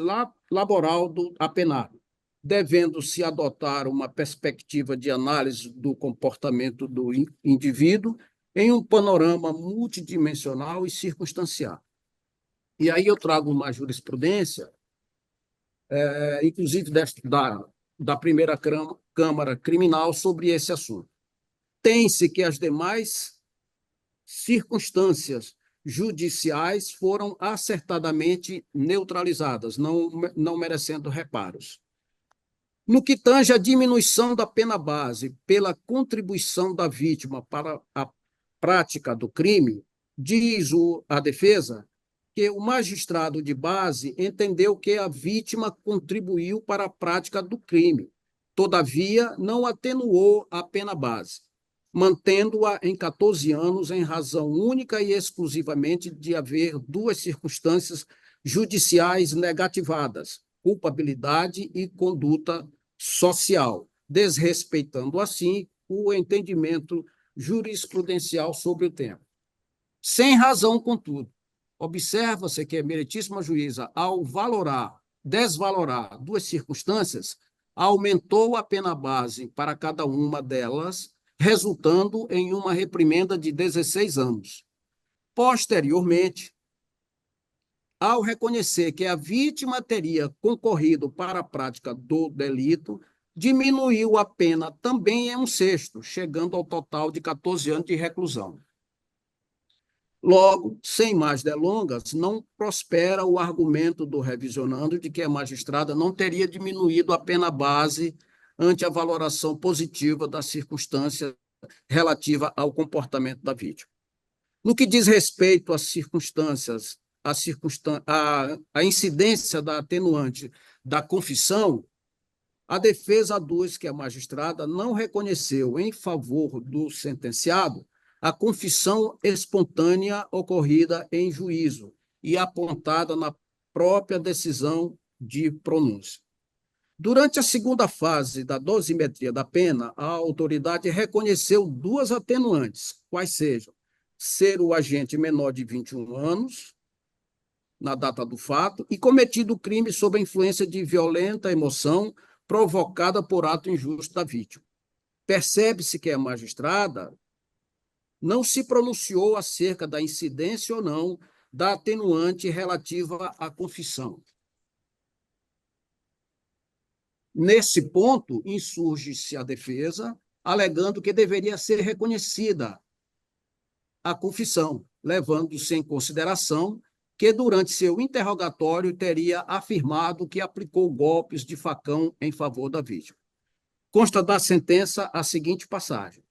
laboral do apenado, devendo-se adotar uma perspectiva de análise do comportamento do indivíduo em um panorama multidimensional e circunstancial. E aí eu trago uma jurisprudência inclusive da primeira Câmara Criminal, sobre esse assunto. Tem-se que as demais circunstâncias judiciais foram acertadamente neutralizadas, não merecendo reparos. No que tange à diminuição da pena base pela contribuição da vítima para a prática do crime, diz a defesa que o magistrado de base entendeu que a vítima contribuiu para a prática do crime. Todavia, não atenuou a pena base, mantendo-a em 14 anos em razão única e exclusivamente de haver duas circunstâncias judiciais negativadas, culpabilidade e conduta social, desrespeitando, assim, o entendimento jurisprudencial sobre o tema. Sem razão, contudo, observa-se que a meritíssima juíza, ao desvalorar duas circunstâncias, aumentou a pena base para cada uma delas, resultando em uma reprimenda de 16 anos. Posteriormente, ao reconhecer que a vítima teria concorrido para a prática do delito, diminuiu a pena também em 1/6, chegando ao total de 14 anos de reclusão. Logo, sem mais delongas, não prospera o argumento do revisionando de que a magistrada não teria diminuído a pena base ante a valoração positiva da circunstância relativa ao comportamento da vítima. No que diz respeito às circunstâncias, a incidência da atenuante da confissão, a defesa aduz que a magistrada não reconheceu em favor do sentenciado a confissão espontânea ocorrida em juízo e apontada na própria decisão de pronúncia. Durante a segunda fase da dosimetria da pena, a autoridade reconheceu duas atenuantes, quais sejam ser o agente menor de 21 anos, na data do fato, e cometido o crime sob a influência de violenta emoção provocada por ato injusto da vítima. Percebe-se que a magistrada não se pronunciou acerca da incidência ou não da atenuante relativa à confissão. Nesse ponto, insurge-se a defesa, alegando que deveria ser reconhecida a confissão, levando-se em consideração que, durante seu interrogatório, teria afirmado que aplicou golpes de facão em favor da vítima. Consta da sentença a seguinte passagem.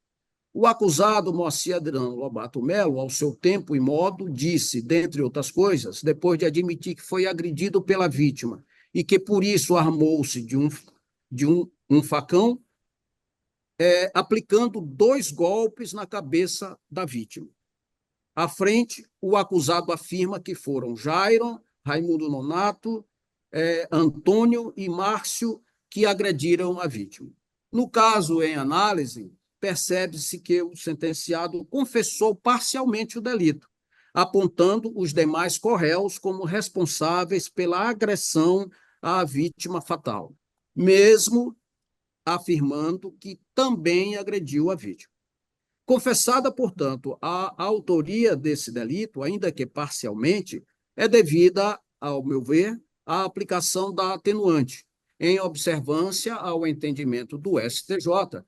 O acusado, Moacir Adriano Lobato Melo, ao seu tempo e modo, disse, dentre outras coisas, depois de admitir que foi agredido pela vítima e que, por isso, armou-se de um facão, aplicando 2 golpes na cabeça da vítima. À frente, o acusado afirma que foram Jairo, Raimundo Nonato, Antônio e Márcio que agrediram a vítima. No caso em análise, percebe-se que o sentenciado confessou parcialmente o delito, apontando os demais corréus como responsáveis pela agressão à vítima fatal, mesmo afirmando que também agrediu a vítima. Confessada, portanto, a autoria desse delito, ainda que parcialmente, é devida, ao meu ver, à aplicação da atenuante, em observância ao entendimento do STJ,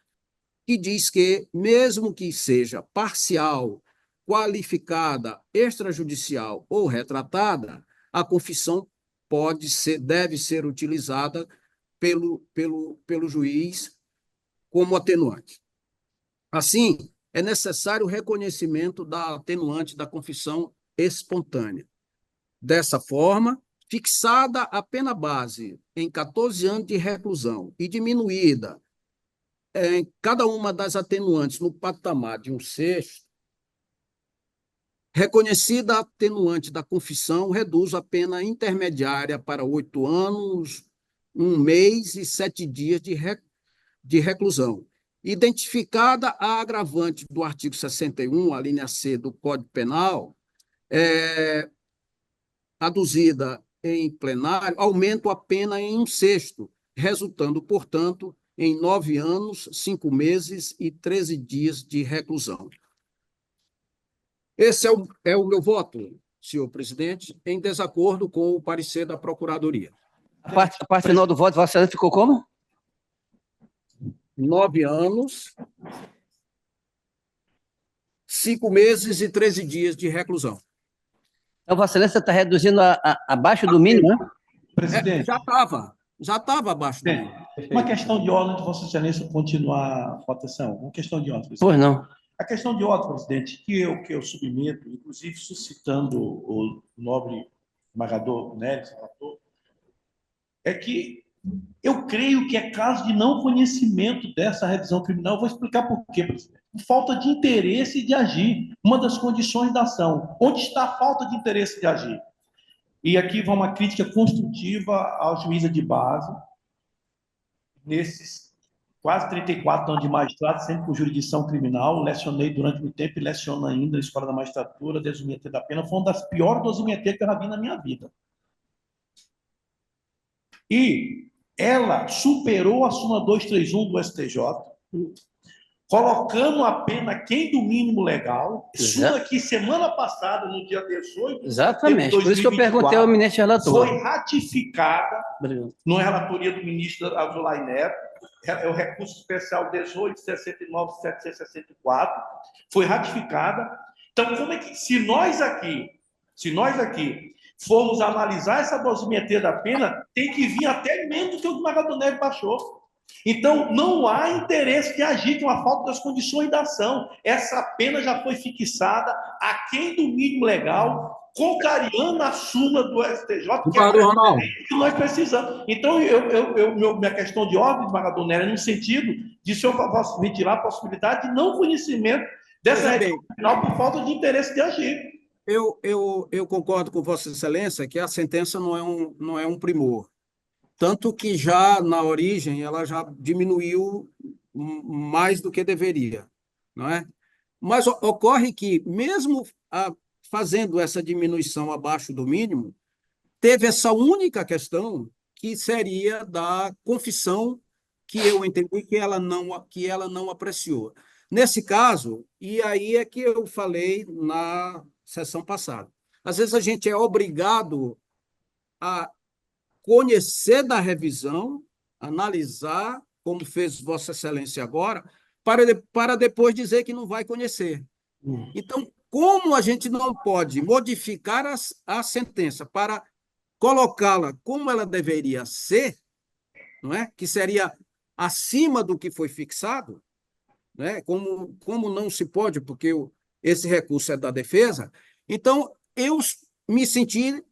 que diz que, mesmo que seja parcial, qualificada, extrajudicial ou retratada, a confissão deve ser utilizada pelo juiz como atenuante. Assim, é necessário o reconhecimento da atenuante da confissão espontânea. Dessa forma, fixada a pena base em 14 anos de reclusão e diminuída em cada uma das atenuantes no patamar de 1/6, reconhecida a atenuante da confissão, reduz a pena intermediária para 8 anos, 1 mês e 7 dias de reclusão. Identificada a agravante do artigo 61, a linha C do Código Penal, aduzida em plenário, aumenta a pena em 1/6, resultando, portanto, em 9 anos, 5 meses e 13 dias de reclusão. Esse é o meu voto, senhor presidente, em desacordo com o parecer da Procuradoria. A parte final do voto, Vossa Excelência, ficou como? 9 anos, 5 meses e 13 dias de reclusão. Então, Vossa Excelência está reduzindo abaixo do mínimo, né? Presidente. Já estava abaixo do mínimo. Uma questão de ordem de Vossa Excelência continuar a votação. Uma questão de ordem, presidente. Pois não. A questão de ordem, presidente, que eu submeto, inclusive suscitando o nobre embargador Neres, é que eu creio que é caso de não conhecimento dessa revisão criminal. Eu vou explicar por quê, presidente. Falta de interesse de agir. Uma das condições da ação. Onde está a falta de interesse de agir? E aqui vai uma crítica construtiva ao juíza de base, nesses quase 34 anos de magistrado, sempre com jurisdição criminal, lecionei durante muito tempo e leciono ainda na Escola da Magistratura, dosimetria da pena, foi uma das piores dosimetrias que eu já vi na minha vida. E ela superou a súmula 231 do STJ, colocando a pena aquém do mínimo legal, súmula que semana passada, no dia 18 Exatamente, por isso que eu perguntei ao eminente relator. Foi ratificada na relatoria do ministro Azulay Neto, é o recurso especial 18.69.764, foi ratificada. Então, como é que, se nós aqui formos analisar essa dosimetria da pena, tem que vir até menos do que o desembargador Neves baixou. Então, não há interesse de agir com a falta das condições da ação. Essa pena já foi fixada aquém do mínimo legal, contrariando a súmula do STJ, que é o que nós precisamos. Então, minha questão de ordem, desembargador Nery, é no sentido de se eu ventilar a possibilidade de não conhecimento dessa revisão criminal por falta de interesse de agir. eu concordo com Vossa Excelência que a sentença não é um primor. Tanto que já na origem ela já diminuiu mais do que deveria, não é? Mas ocorre que, mesmo fazendo essa diminuição abaixo do mínimo, teve essa única questão que seria da confissão, que eu entendi que ela não apreciou. Nesse caso, e aí é que eu falei na sessão passada, às vezes a gente é obrigado a conhecer da revisão, analisar, como fez Vossa Excelência agora, para depois dizer que não vai conhecer. Então, como a gente não pode modificar a sentença para colocá-la como ela deveria ser, não é? Que seria acima do que foi fixado, né? Como não se pode, porque esse recurso é da defesa, então eu me senti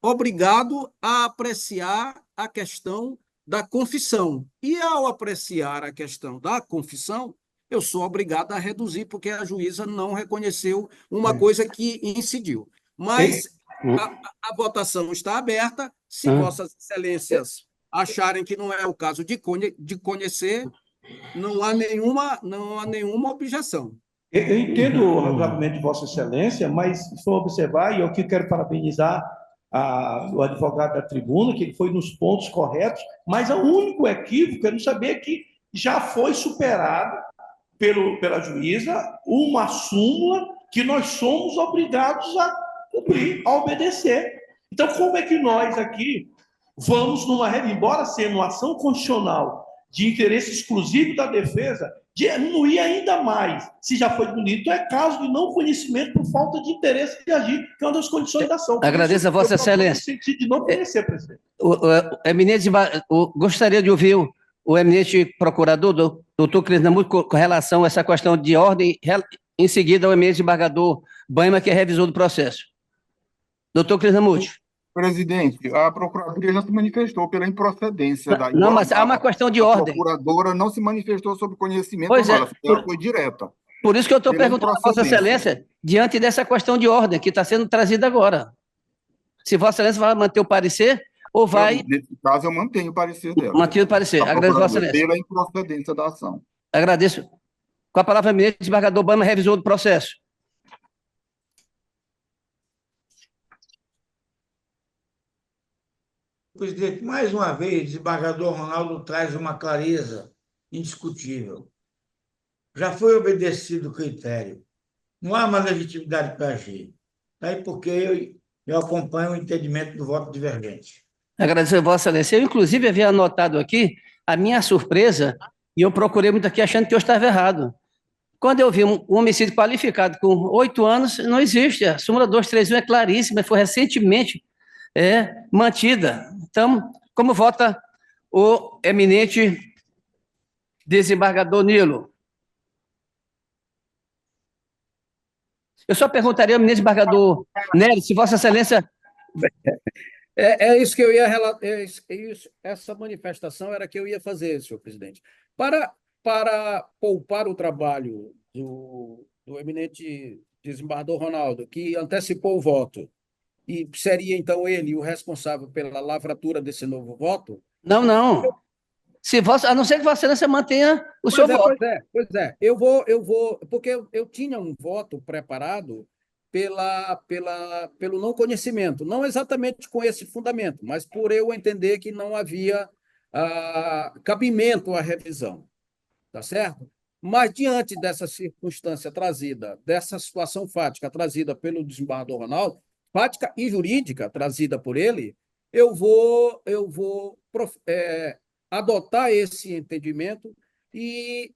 obrigado a apreciar a questão da confissão. E, ao apreciar a questão da confissão, eu sou obrigado a reduzir, porque a juíza não reconheceu uma coisa que incidiu. Mas a votação está aberta. Se Vossas Excelências acharem que não é o caso de conhecer, não há nenhuma objeção. Eu entendo razoavelmente Vossa Excelência, mas só observar, e eu aqui quero parabenizar o advogado da tribuna, que ele foi nos pontos corretos, mas o único equívoco é não saber que já foi superado pela juíza uma súmula que nós somos obrigados a cumprir, a obedecer. Então, como é que nós aqui vamos, embora sendo uma ação constitucional de interesse exclusivo da defesa, diminuir ainda mais, se já foi bonito, é caso de não conhecimento por falta de interesse de agir, que é uma das condições da ação. Agradeço a Vossa Excelência. No sentido de não conhecer, presidente. Gostaria de ouvir o eminente procurador, doutor Krishnamurti, com relação a essa questão de ordem, em seguida o eminente desembargador Banha, que é revisor do processo. Doutor Krishnamurti. Presidente, a Procuradoria já se manifestou pela improcedência da... Não, mas há uma questão de ordem. A Procuradora não se manifestou sobre conhecimento, pois ela foi direta. Por isso que eu estou perguntando a Vossa Excelência, diante dessa questão de ordem que está sendo trazida agora. Se Vossa Excelência vai manter o parecer ou vai... Nesse caso, eu mantenho o parecer dela. Mantenho o parecer. Agradeço, Vossa Excelência. Pela improcedência da ação. Agradeço. Com a palavra, eminente desembargador Banha, revisor do processo. Presidente, mais uma vez, o desembargador Ronaldo traz uma clareza indiscutível. Já foi obedecido o critério. Não há mais legitimidade para agir. Daí porque eu acompanho o entendimento do voto divergente. Agradeço a Vossa Excelência. Eu, inclusive, havia anotado aqui a minha surpresa, e eu procurei muito aqui achando que eu estava errado. Quando eu vi um homicídio qualificado com 8 anos, não existe. A súmula 231 é claríssima, foi recentemente mantida. Então, como vota o eminente desembargador Nilo? Eu só perguntaria ao eminente desembargador Nery se Vossa Excelência... É isso que eu ia relatar. Essa manifestação era que eu ia fazer, senhor presidente. Para poupar o trabalho do eminente desembargador Ronaldo, que antecipou o voto, e seria, então, ele o responsável pela lavratura desse novo voto? Não. A não ser que Vossa Excelência mantenha o seu voto. Pois é. Eu vou, porque eu tinha um voto preparado pelo não conhecimento, não exatamente com esse fundamento, mas por eu entender que não havia cabimento à revisão, tá certo? Mas, diante dessa circunstância trazida, dessa situação fática trazida pelo desembargador Ronaldo, fática e jurídica trazida por ele, eu vou adotar esse entendimento e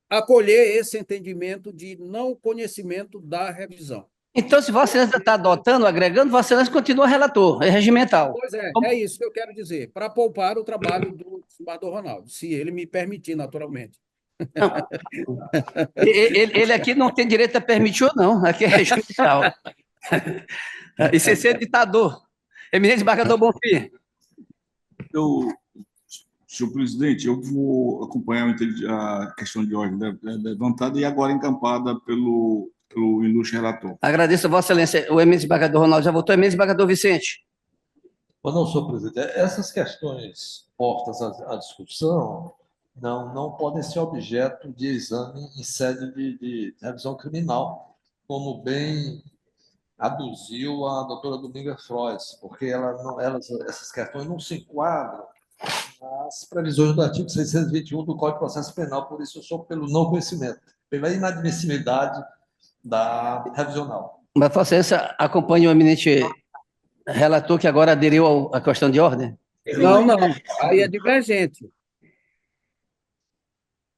acolher esse entendimento de não conhecimento da revisão. Então, se Vossa Excelência está adotando, agregando, Vossa Excelência continua relator, é regimental. Pois é isso que eu quero dizer, para poupar o trabalho do desembargador Ronaldo, se ele me permitir, naturalmente. Ele aqui não tem direito a permitir ou não, aqui é regimental. E sem ser ditador. Eminente desembargador Bonfim. Senhor presidente, eu vou acompanhar a questão de ordem levantada e agora encampada pelo o ilustre relator. Agradeço a Vossa Excelência. O eminente desembargador Ronaldo já votou. Eminente desembargador Vicente. Mas não, senhor presidente, essas questões postas à discussão não podem ser objeto de exame em sede de revisão criminal, como bem aduziu a doutora Dominga Frois, porque essas questões não se enquadram nas previsões do artigo 621 do Código de Processo Penal, por isso eu sou pelo não conhecimento, pela inadmissibilidade da revisional. Mas Vossa Excelência acompanha o eminente relator que agora aderiu à questão de ordem? Não, não. Aí é divergente.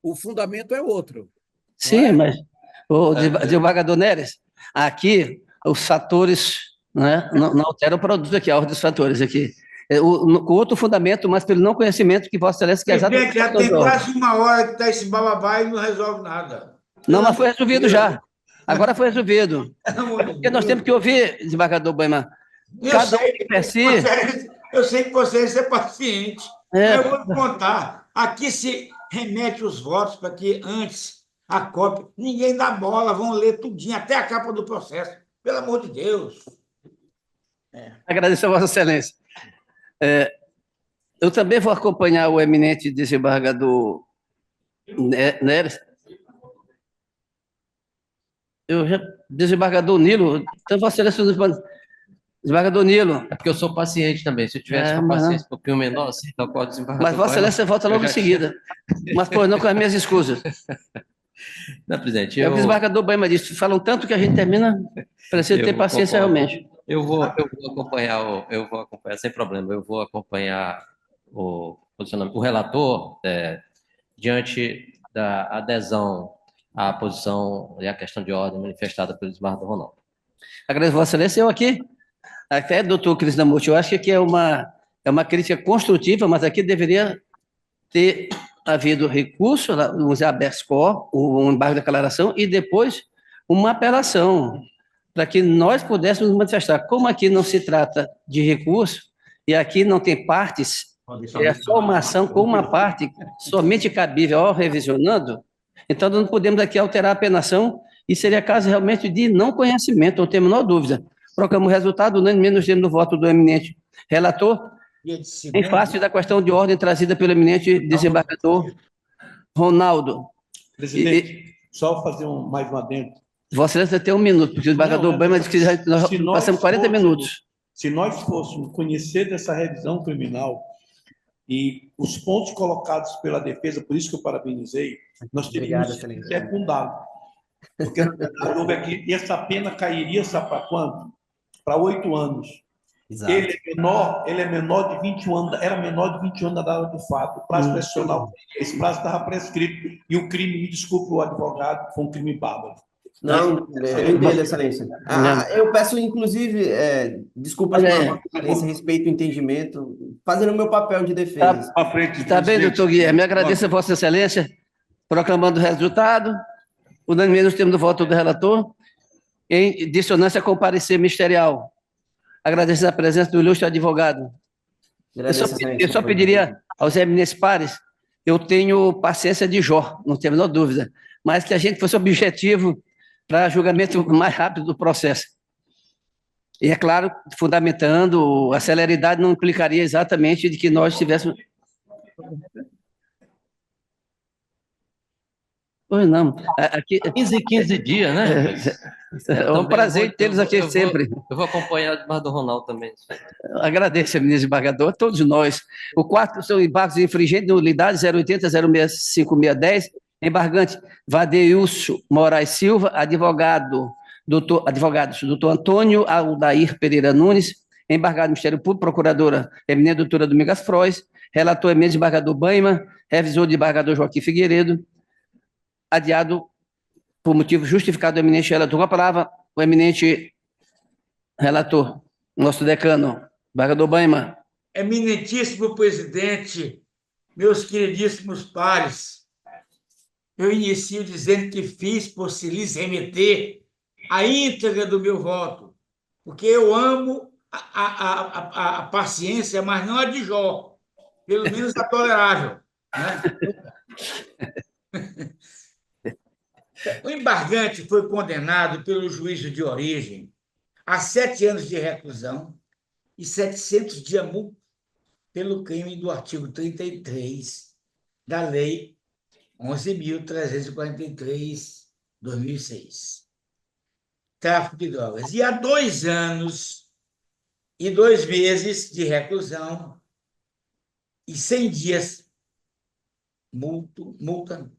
O fundamento é outro. Sim, mas o desembargador Neres, aqui os fatores, né, não alteram o produto aqui, a ordem dos fatores aqui. Com outro fundamento, mas pelo não conhecimento que Vossa Excelência quer exatamente. Já tem quase uma hora que está esse bababá e não resolve nada. Não, mas foi resolvido já. Agora foi resolvido. Porque nós temos que ouvir, desembargador Baima, cada um de per si. Eu sei que você é paciente. Eu vou te contar. Aqui se remete os votos para que antes a cópia. Ninguém dá bola, vão ler tudinho, até a capa do processo. Pelo amor de Deus. Agradeço a Vossa Excelência. Eu também vou acompanhar o eminente desembargador Neres. Desembargador Nilo, então Vossa Excelência, desembargador Nilo. É porque eu sou paciente também. Se eu tivesse uma paciência um pouquinho menor, assim, então pode desembargador. Mas Vossa Excelência volta logo em seguida. Mas, pois não, com as minhas escusas. Não, presidente. O desembargador Baima disse, falam tanto que a gente termina, precisa ter paciência realmente. Eu vou acompanhar, sem problema, eu vou acompanhar o posicionamento. O relator, diante da adesão à posição e à questão de ordem manifestada pelo desembargador Ronaldo. Agradeço a Vossa Excelência. Eu aqui, até doutor Krishnamurti, eu acho que aqui é uma crítica construtiva, mas aqui deveria ter havido recurso, vamos dizer, habeas corpus, um embargo de declaração, e depois uma apelação, para que nós pudéssemos manifestar. Como aqui não se trata de recurso, e aqui não tem partes, é só uma ação com uma parte somente cabível ao revisionando, então nós não podemos aqui alterar a penação, e seria caso realmente de não conhecimento, não tem a menor dúvida. Proclamo o resultado, unanimemente nos termos do voto do eminente relator, em face da questão de ordem trazida pelo eminente desembargador Ronaldo. Presidente, só fazer mais um adendo. Vossa Excelência tem um minuto, porque o desembargador Baima disse que nós passamos 40 minutos. Se nós fôssemos conhecer dessa revisão criminal e os pontos colocados pela defesa, por isso que eu parabenizei, nós teríamos secundado. Porque houve aqui, e essa pena cairia, sabe para quanto? Para 8 anos. Exato. Ele é menor de 21 anos, era menor de 21 anos da data do fato. O prazo prescricional, esse prazo estava prescrito. E o crime, me desculpe o advogado, foi um crime bárbaro. Não, eu entendo, Excelência. Eu peço, inclusive, desculpas pela excelência, respeito o entendimento, fazendo o meu papel de defesa. Está bem, doutor Guilherme. Agradeço a Vossa Excelência, proclamando o resultado, unanimemente nos termos do voto do relator, em dissonância com o parecer ministerial. Agradeço a presença do ilustre advogado. Eu só pediria aos eminentes pares, eu tenho paciência de Jó, não tenho a menor dúvida, mas que a gente fosse objetivo para julgamento mais rápido do processo. E, é claro, fundamentando, a celeridade não implicaria exatamente de que nós tivéssemos... Pois não. Aqui... 15 dias, né? É um prazer tê-los aqui sempre. Eu vou acompanhar o desembargador Ronaldo também. Agradeço, eminente desembargador, a todos nós. O quarto são embargos infringentes de nulidade 080-065-610, embargante Vadeilson Moraes Silva, advogados, doutor Antônio Aldair Pereira Nunes, embargado do Ministério Público, procuradora eminente doutora Domingas Frois, relator eminente desembargador Baima, revisor desembargador Joaquim Figueiredo, adiado por motivo justificado do eminente relator. Com a palavra, o eminente relator, nosso decano, desembargador Baima. Eminentíssimo presidente, meus queridíssimos pares, eu inicio dizendo que fiz por se lhes remeter a íntegra do meu voto, porque eu amo a paciência, mas não a de Jó, pelo menos a tolerável. Né? O embargante foi condenado pelo juízo de origem a 7 anos de reclusão e 700 de multa pelo crime do artigo 33 da Lei 11.343, 2006. Tráfico de drogas. E há 2 anos e 2 meses de reclusão e 100 dias multa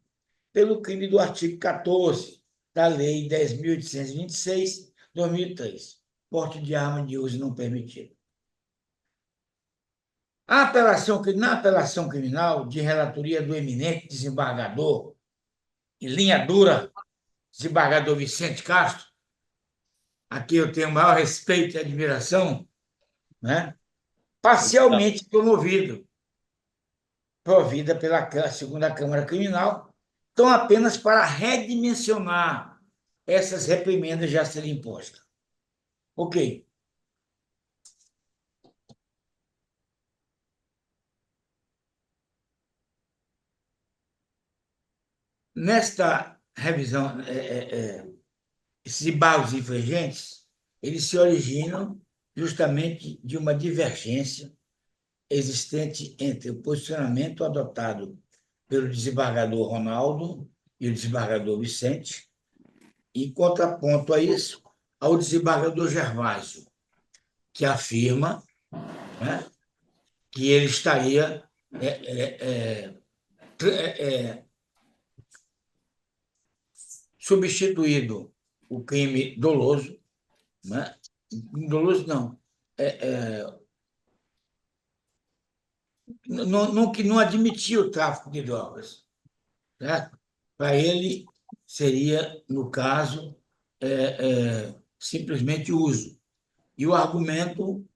pelo crime do artigo 14 da Lei 10.826, 2003, porte de arma de uso não permitido. Na apelação criminal de relatoria do eminente desembargador, em linha dura, desembargador Vicente Castro, a quem eu tenho o maior respeito e admiração, né? Parcialmente provida pela segunda Câmara Criminal, então apenas para redimensionar essas reprimendas já serem impostas. Ok. Nesta revisão, esses embargos infringentes, eles se originam justamente de uma divergência existente entre o posicionamento adotado pelo desembargador Ronaldo e o desembargador Vicente, em contraponto a isso, ao desembargador Gervásio, que afirma, né, que ele estaria substituído o crime doloso, né? Doloso não, que não admitia o tráfico de drogas, certo? Para ele seria, no caso, simplesmente uso. E o argumento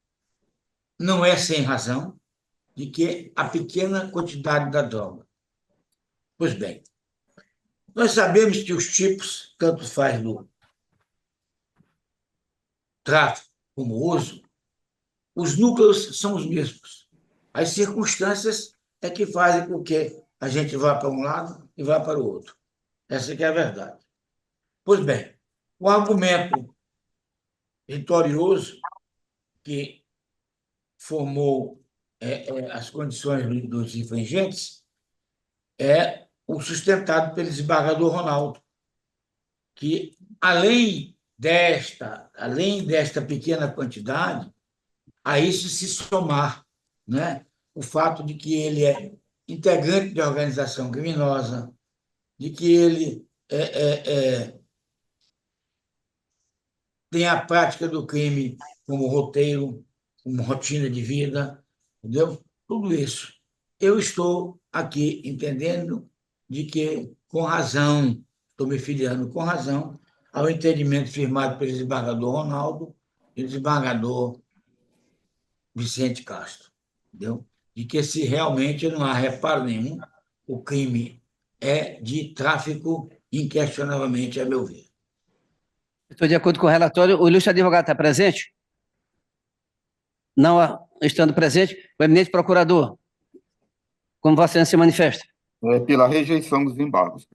não é sem razão de que a pequena quantidade da droga. Pois bem, nós sabemos que os tipos, tanto faz no tráfico como uso, os núcleos são os mesmos. As circunstâncias é que fazem com que a gente vá para um lado e vá para o outro. Essa que é a verdade. Pois bem, o argumento vitorioso que formou as condições dos infringentes é o sustentado pelo desembargador Ronaldo, que, além desta pequena quantidade, a isso se somar, né, o fato de que ele é integrante de organização criminosa, de que ele tem a prática do crime como roteiro, como rotina de vida, entendeu? Tudo isso. Eu estou aqui entendendo de que, com razão, estou me filiando com razão ao entendimento firmado pelo desembargador Ronaldo e o desembargador Vicente Castro, entendeu? De que, se realmente não há reparo nenhum, o crime é de tráfico, inquestionavelmente, a meu ver. Estou de acordo com o relatório. O ilustre advogado está presente? Não estando presente, o eminente procurador, como Vossa Excelência se manifesta? Pela rejeição dos embargos.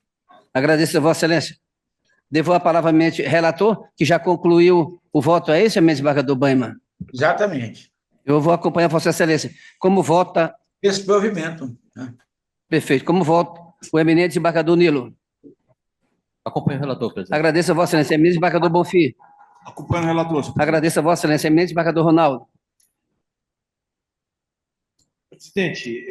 Agradeço a Vossa Excelência. Devolvo a palavra ao eminente relator, que já concluiu o voto. É isso, eminente desembargador Banhima? Exatamente. Eu vou acompanhar Vossa Excelência. Como vota? Esse provimento. Né? Perfeito. Como vota o eminente desembargador Nilo? Acompanho o relator, presidente. Agradeço a Vossa Excelência. Eminente desembargador Bonfim? Acompanho o relator. Agradeço a Vossa Excelência. Eminente desembargador Ronaldo? Presidente,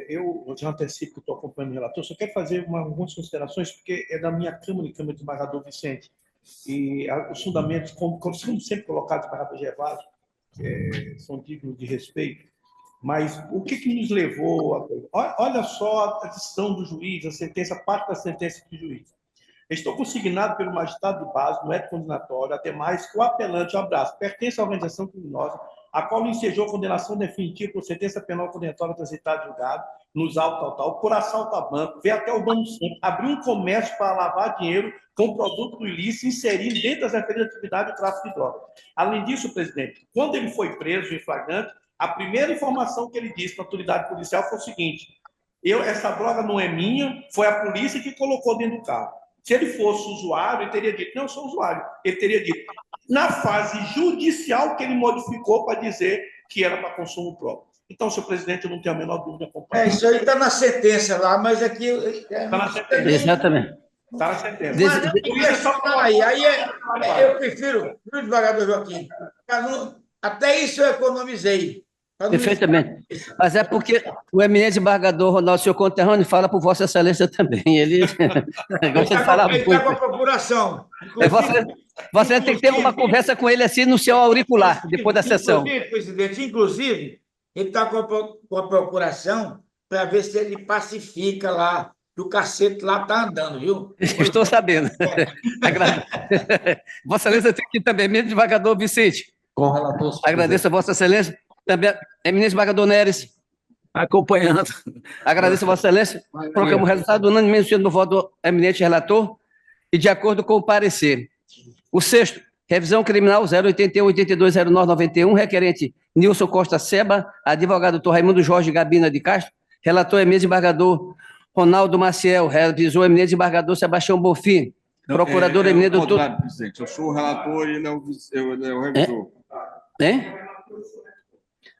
eu já antecipo que estou acompanhando o relator, só quero fazer algumas considerações, porque é da minha Câmara e Câmara de desembargador Vicente. E os fundamentos, como sempre colocados do desembargador Gervásio, são dignos de respeito. Mas o que nos levou a... Olha só a decisão do juiz, a sentença, parte da sentença do juiz. Estou consignado pelo magistrado de base, no ético condenatório, até mais que o apelante, abraço, pertence à organização criminosa, a qual ensejou condenação definitiva por sentença penal condenatória transitada julgado, nos autos, por assalto a banco, veio até o Banco Centro, abriu um comércio para lavar dinheiro com produto do ilícito, inserindo dentro das referidas atividades o tráfico de drogas. Além disso, presidente, quando ele foi preso em flagrante, a primeira informação que ele disse para a autoridade policial foi o seguinte: essa droga não é minha, foi a polícia que colocou dentro do carro. Se ele fosse usuário, ele teria dito, não, eu sou usuário. Ele teria dito, na fase judicial que ele modificou para dizer que era para consumo próprio. Então, senhor presidente, eu não tenho a menor dúvida. Isso aí está na sentença lá, mas aqui... Está na sentença. Exatamente. Está na sentença. Eu prefiro, viu, desembargador Joaquim? Até isso eu economizei. Perfeitamente. Mas é porque o eminente desembargador Ronaldo, seu conterrâneo, fala por Vossa Excelência também. Ele gosta de falar muito. Ele está com a procuração. Você tem que ter uma conversa com ele assim no seu auricular, depois da sessão. Presidente, inclusive, ele está com a procuração para ver se ele pacifica lá, que o cacete lá está andando, viu? Estou sabendo. Vossa Excelência tem aqui também, eminente desembargador Vicente. Com o relator. Agradeço a Vossa Excelência. Também, eminente desembargador Neres. Acompanhando. Agradeço a Vossa Excelência. Proclamo o resultado unanimemente sendo no voto do eminente relator e de acordo com o parecer. O sexto, revisão criminal 081-8209-91, requerente Nilson Costa Seba, advogado doutor Raimundo Jorge Gabina de Castro, relator eminente desembargador Ronaldo Maciel, revisor eminente desembargador Sebastião Bonfim, procurador eminente doutor... Presidente, eu sou o relator e ele é o revisor. Hein?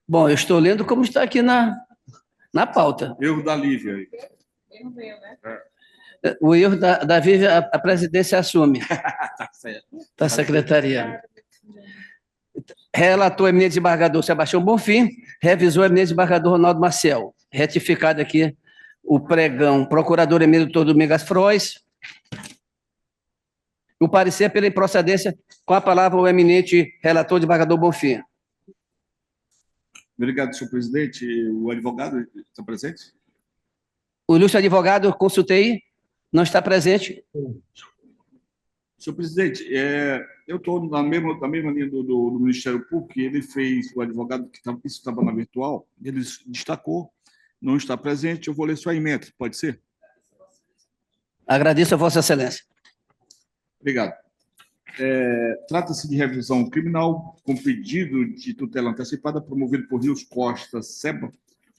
Bom, eu estou lendo como está aqui na pauta. Erro da Lívia aí. O erro da Lívia, a presidência assume. Tá certo. Da secretaria. Relator eminente desembargador Sebastião Bonfim, revisor eminente desembargador Ronaldo Maciel. Retificado aqui o pregão, procurador eminente doutor Domingas Frois. O parecer pela improcedência, com a palavra o eminente relator desembargador Bonfim. Obrigado, senhor presidente. O advogado está presente? O ilustre advogado, consultei, não está presente. Senhor presidente, eu estou na mesma linha do Ministério Público, que ele fez, o advogado que estava na virtual, ele destacou, não está presente, eu vou ler sua emenda, pode ser? Agradeço a Vossa Excelência. Obrigado. Trata-se de revisão criminal com pedido de tutela antecipada promovido por Rios Costa Seba,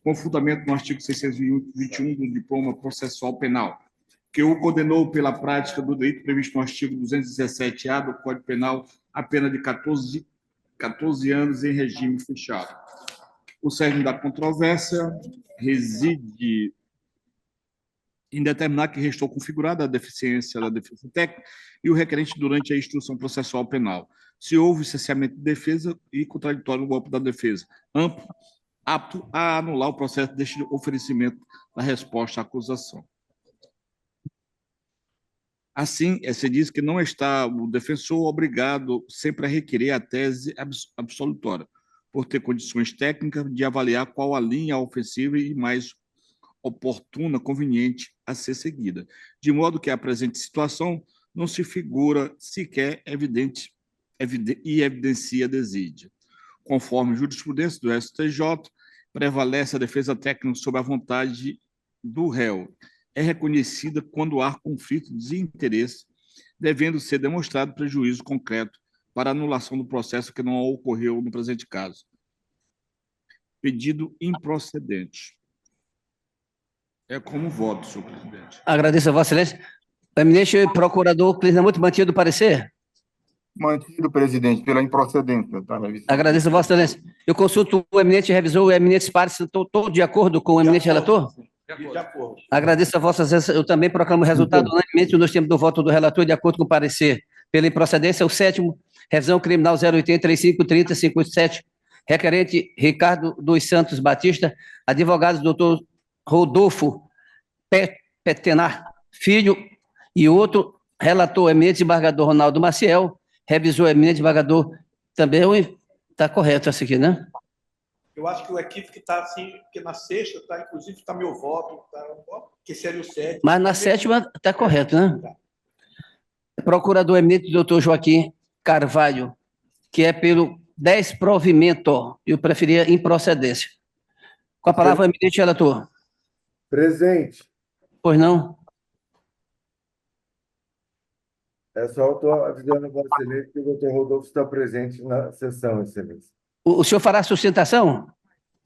com fundamento no artigo 621 do Diploma Processual Penal, que o condenou pela prática do delito previsto no artigo 217-A do Código Penal a pena de 14 anos em regime fechado. O cerne da controvérsia reside em determinar que restou configurada a deficiência da defesa técnica e o requerente durante a instrução processual penal, se houve cesseamento de defesa e contraditório no golpe da defesa, amplo, apto a anular o processo deste oferecimento da resposta à acusação. Assim, se diz que não está o defensor obrigado sempre a requerer a tese absolutória, por ter condições técnicas de avaliar qual a linha ofensiva e mais oportuna, conveniente a ser seguida, de modo que a presente situação não se figura sequer evidente e evidencia desídia. Conforme jurisprudência do STJ, prevalece a defesa técnica sobre a vontade do réu. É reconhecida quando há conflito de interesse, devendo ser demonstrado prejuízo concreto para anulação do processo que não ocorreu no presente caso. Pedido improcedente. É como voto, senhor presidente. Agradeço a Vossa Excelência. O eminente procurador Clisnamuto, mantido o parecer? Mantido, presidente, pela improcedência. Tá? Agradeço a Vossa Excelência. Eu consulto o eminente revisor, o eminente pares, estou de acordo com o eminente relator? De acordo. Agradeço a Vossa Excelência. Eu também proclamo o resultado unanimemente nos termos do voto do relator, de acordo com o parecer. Pela improcedência, o sétimo, revisão criminal 080-35-30-57, requerente Ricardo dos Santos Batista, advogado doutor Rodolfo Petenar Filho, e outro, relator eminente desembargador Ronaldo Maciel, revisor eminente desembargador, também está correto essa aqui, né? Eu acho que o equívoco está assim, porque na sexta, inclusive, está meu voto, que seria o sétimo. Mas na sétima está correto, né? Procurador eminente doutor Joaquim Carvalho, que é pelo desprovimento, eu preferia improcedência. Com a palavra, eminente relator. Presente. Pois não? É só estou avisando a Vossa Excelência que o doutor Rodolfo está presente na sessão, Excelência. O senhor fará sustentação?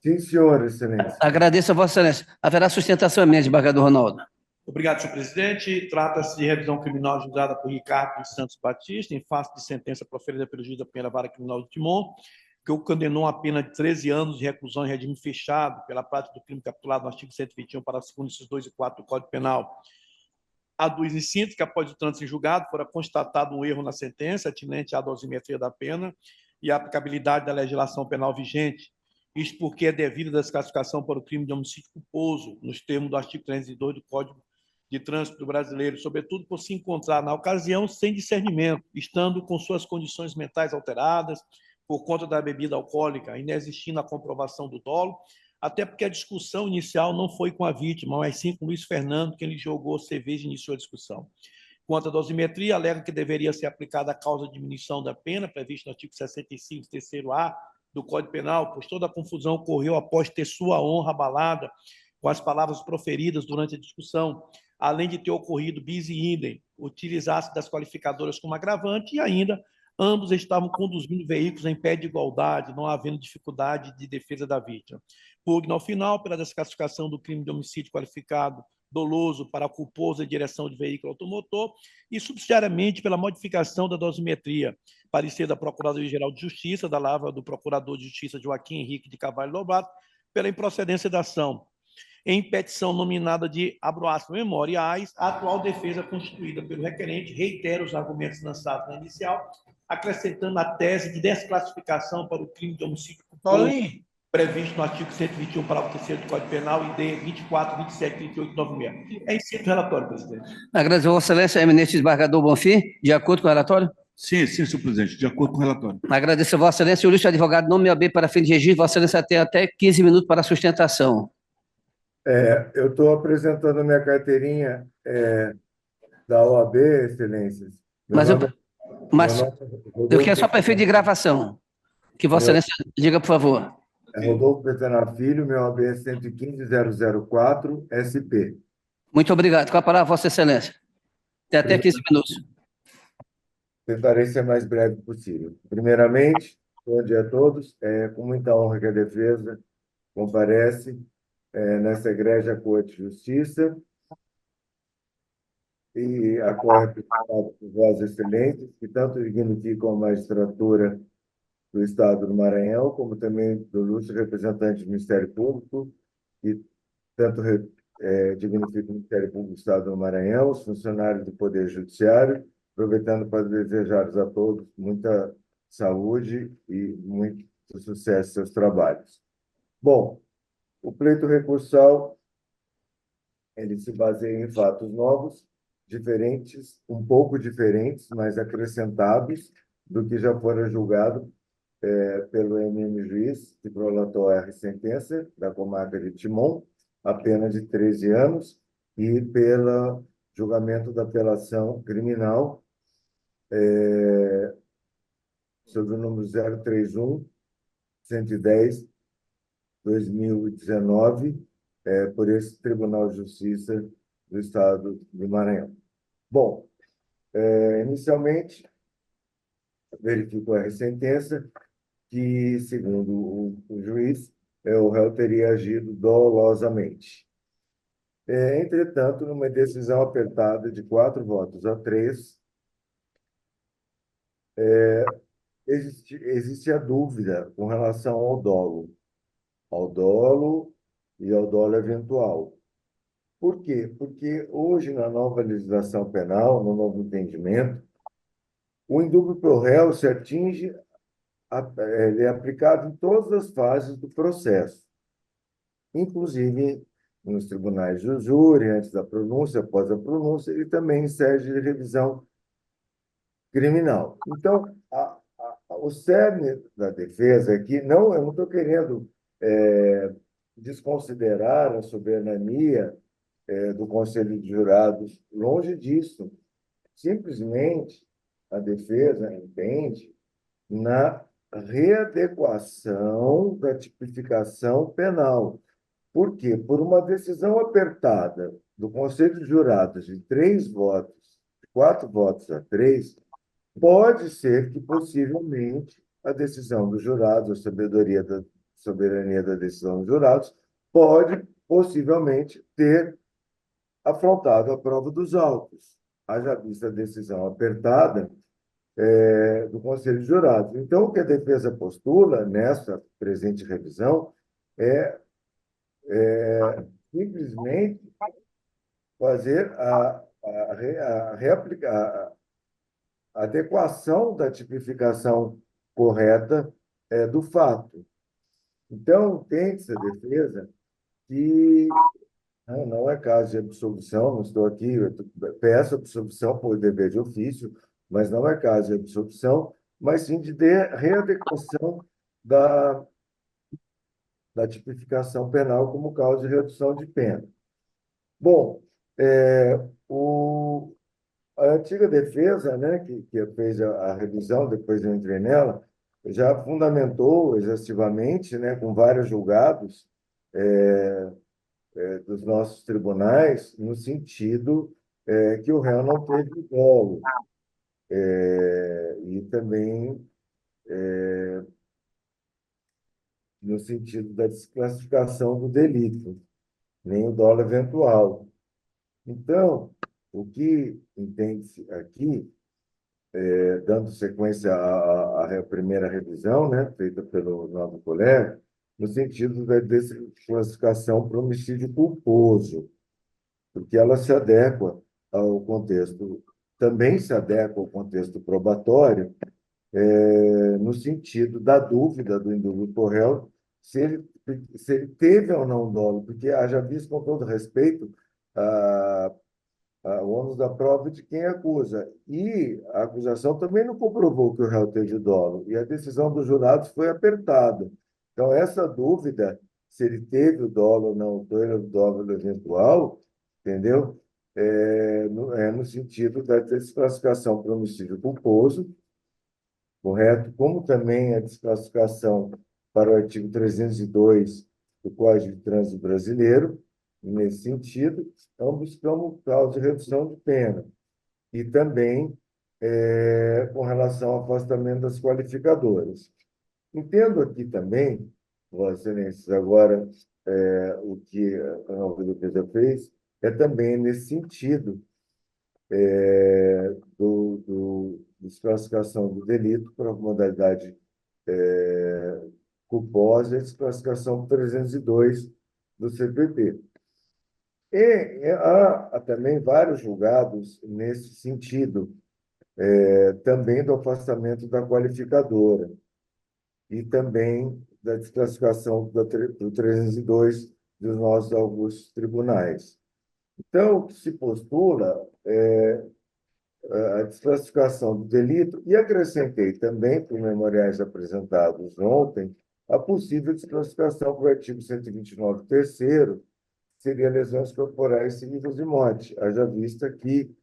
Sim, senhor, Excelência. Agradeço a Vossa Excelência. Haverá sustentação, eminente desembargador Ronaldo. Obrigado, senhor presidente. Trata-se de revisão criminal julgada por Ricardo dos Santos Batista, em face de sentença proferida pelo juiz da primeira vara criminal de Timon, que o condenou a pena de 13 anos de reclusão em regime fechado pela prática do crime capitulado no artigo 121, parágrafo 2º, incisos 2 e 4 do Código Penal. Aduz em síntese que, após o trânsito em julgado, fora constatado um erro na sentença atinente à dosimetria da pena e à aplicabilidade da legislação penal vigente. Isto porque é devida a desclassificação para o crime de homicídio culposo, nos termos do artigo 302 do Código de Trânsito Brasileiro, sobretudo por se encontrar na ocasião sem discernimento, estando com suas condições mentais alteradas por conta da bebida alcoólica, inexistindo a comprovação do dolo, até porque a discussão inicial não foi com a vítima, mas sim com Luiz Fernando, quem lhe jogou cerveja e iniciou a discussão. Quanto à dosimetria, alega que deveria ser aplicada a causa de diminuição da pena, prevista no artigo 65, terceiro A do Código Penal, pois toda a confusão ocorreu após ter sua honra abalada com as palavras proferidas durante a discussão, além de ter ocorrido bis e idem, utilizasse das qualificadoras como agravante e ainda ambos estavam conduzindo veículos em pé de igualdade, não havendo dificuldade de defesa da vítima. Pugna ao final pela desclassificação do crime de homicídio qualificado doloso para culposo em direção de veículo automotor e, subsidiariamente, pela modificação da dosimetria, parecer da Procuradoria-Geral de Justiça, da lavra do Procurador de Justiça Joaquim Henrique de Carvalho Lobato, pela improcedência da ação. Em petição nominada de, abro aspas, memoriais, a atual defesa constituída pelo requerente reitera os argumentos lançados na inicial, acrescentando a tese de desclassificação para o crime de homicídio culposo previsto no artigo 121, parágrafo 3º do Código Penal, ID 24, 27, 38 e 96. É inscrito o relatório, presidente. Agradeço a Vossa Excelência, eminente desembargador Bonfim, de acordo com o relatório? Sim, senhor presidente, de acordo com o relatório. Agradeço a Vossa Excelência. O ilustre advogado não me OAB para fim de registro. Vossa Excelência tem até 15 minutos para a sustentação. Eu estou apresentando a minha carteirinha da OAB, Excelências. Mas eu quero só para efeito de gravação. Que Vossa Excelência diga, por favor. Rodolfo Betena Filho, meu OAB é 115004, SP. Muito obrigado. Com a palavra, Vossa Excelência. Tem até 15 minutos. Tentarei ser mais breve possível. Primeiramente, bom dia a todos. Com muita honra que a defesa comparece nessa egrégia Corte de Justiça e acorre por Vossas Excelências, que tanto dignificam a magistratura do Estado do Maranhão, como também do ilustre representante do Ministério Público, que tanto dignifica o Ministério Público do Estado do Maranhão, os funcionários do Poder Judiciário, aproveitando para desejar a todos muita saúde e muito sucesso em seus trabalhos. Bom, o pleito recursal, ele se baseia em fatos novos, diferentes, um pouco diferentes, mas acrescentados do que já fora julgado pelo MM Juiz, que prolatou a sentença da comarca de Timon, a pena de 13 anos, e pelo julgamento da apelação criminal sobre o número 031-110-2019, por esse Tribunal de Justiça do Estado do Maranhão. Bom, inicialmente, verificou a sentença que, segundo o juiz, o réu teria agido dolosamente. Entretanto, numa decisão apertada de 4-3, existe a dúvida com relação ao dolo e ao dolo eventual. Por quê? Porque hoje, na nova legislação penal, no novo entendimento, o indúbio pro réu se atinge, ele é aplicado em todas as fases do processo, inclusive nos tribunais de júri, antes da pronúncia, após a pronúncia, e também em sede de revisão criminal. Então, o cerne da defesa aqui, eu não estou querendo desconsiderar a soberania do Conselho de Jurados, longe disso. Simplesmente, a defesa entende na readequação da tipificação penal. Por quê? Por uma decisão apertada do Conselho de Jurados de 4-3, pode ser que, possivelmente, a decisão dos jurados, a soberania da decisão dos jurados, pode, possivelmente, ter afrontado a prova dos autos, haja vista a decisão apertada do Conselho de Jurados. Então, o que a defesa postula nessa presente revisão é simplesmente fazer a adequação da tipificação correta do fato. Então, tem-se a defesa que não é caso de absolvição, não estou aqui, peço absolvição por dever de ofício, mas não é caso de absolvição, mas sim de readequação da tipificação penal como causa de redução de pena. Bom, a antiga defesa, né, que fez a revisão, depois eu entrei nela, já fundamentou exaustivamente, né, com vários julgados dos nossos tribunais, no sentido que o réu não teve dolo. E também no sentido da desclassificação do delito, nem o dolo eventual. Então, o que entende-se aqui, dando sequência à primeira revisão, né, feita pelo novo colega, no sentido da desclassificação para homicídio culposo, porque ela se adequa ao contexto, também se adequa ao contexto probatório, no sentido da dúvida do indúbio réu se ele teve ou não dolo, porque haja visto, com todo respeito, o ônus da prova de quem acusa. E a acusação também não comprovou que o réu teve dolo, e a decisão dos jurados foi apertada. Então, essa dúvida, se ele teve o dolo ou não, o dolo eventual, entendeu? No sentido da desclassificação para homicídio culposo, correto? Como também a desclassificação para o artigo 302 do Código de Trânsito Brasileiro, nesse sentido, então buscamos causa de redução de pena. E também com relação ao afastamento das qualificadoras. Entendo aqui também, Vossas Excelências, agora o que a nova defesa fez é também nesse sentido desclassificação do delito para a modalidade culposa e desclassificação 302 do CPP. E há também vários julgados nesse sentido, também do afastamento da qualificadora e também da desclassificação do 302 dos nossos augustos tribunais. Então, o que se postula é a desclassificação do delito, e acrescentei também, por memoriais apresentados ontem, a possível desclassificação para o artigo 129, terceiro, seria lesões corporais seguidas de morte, haja vista que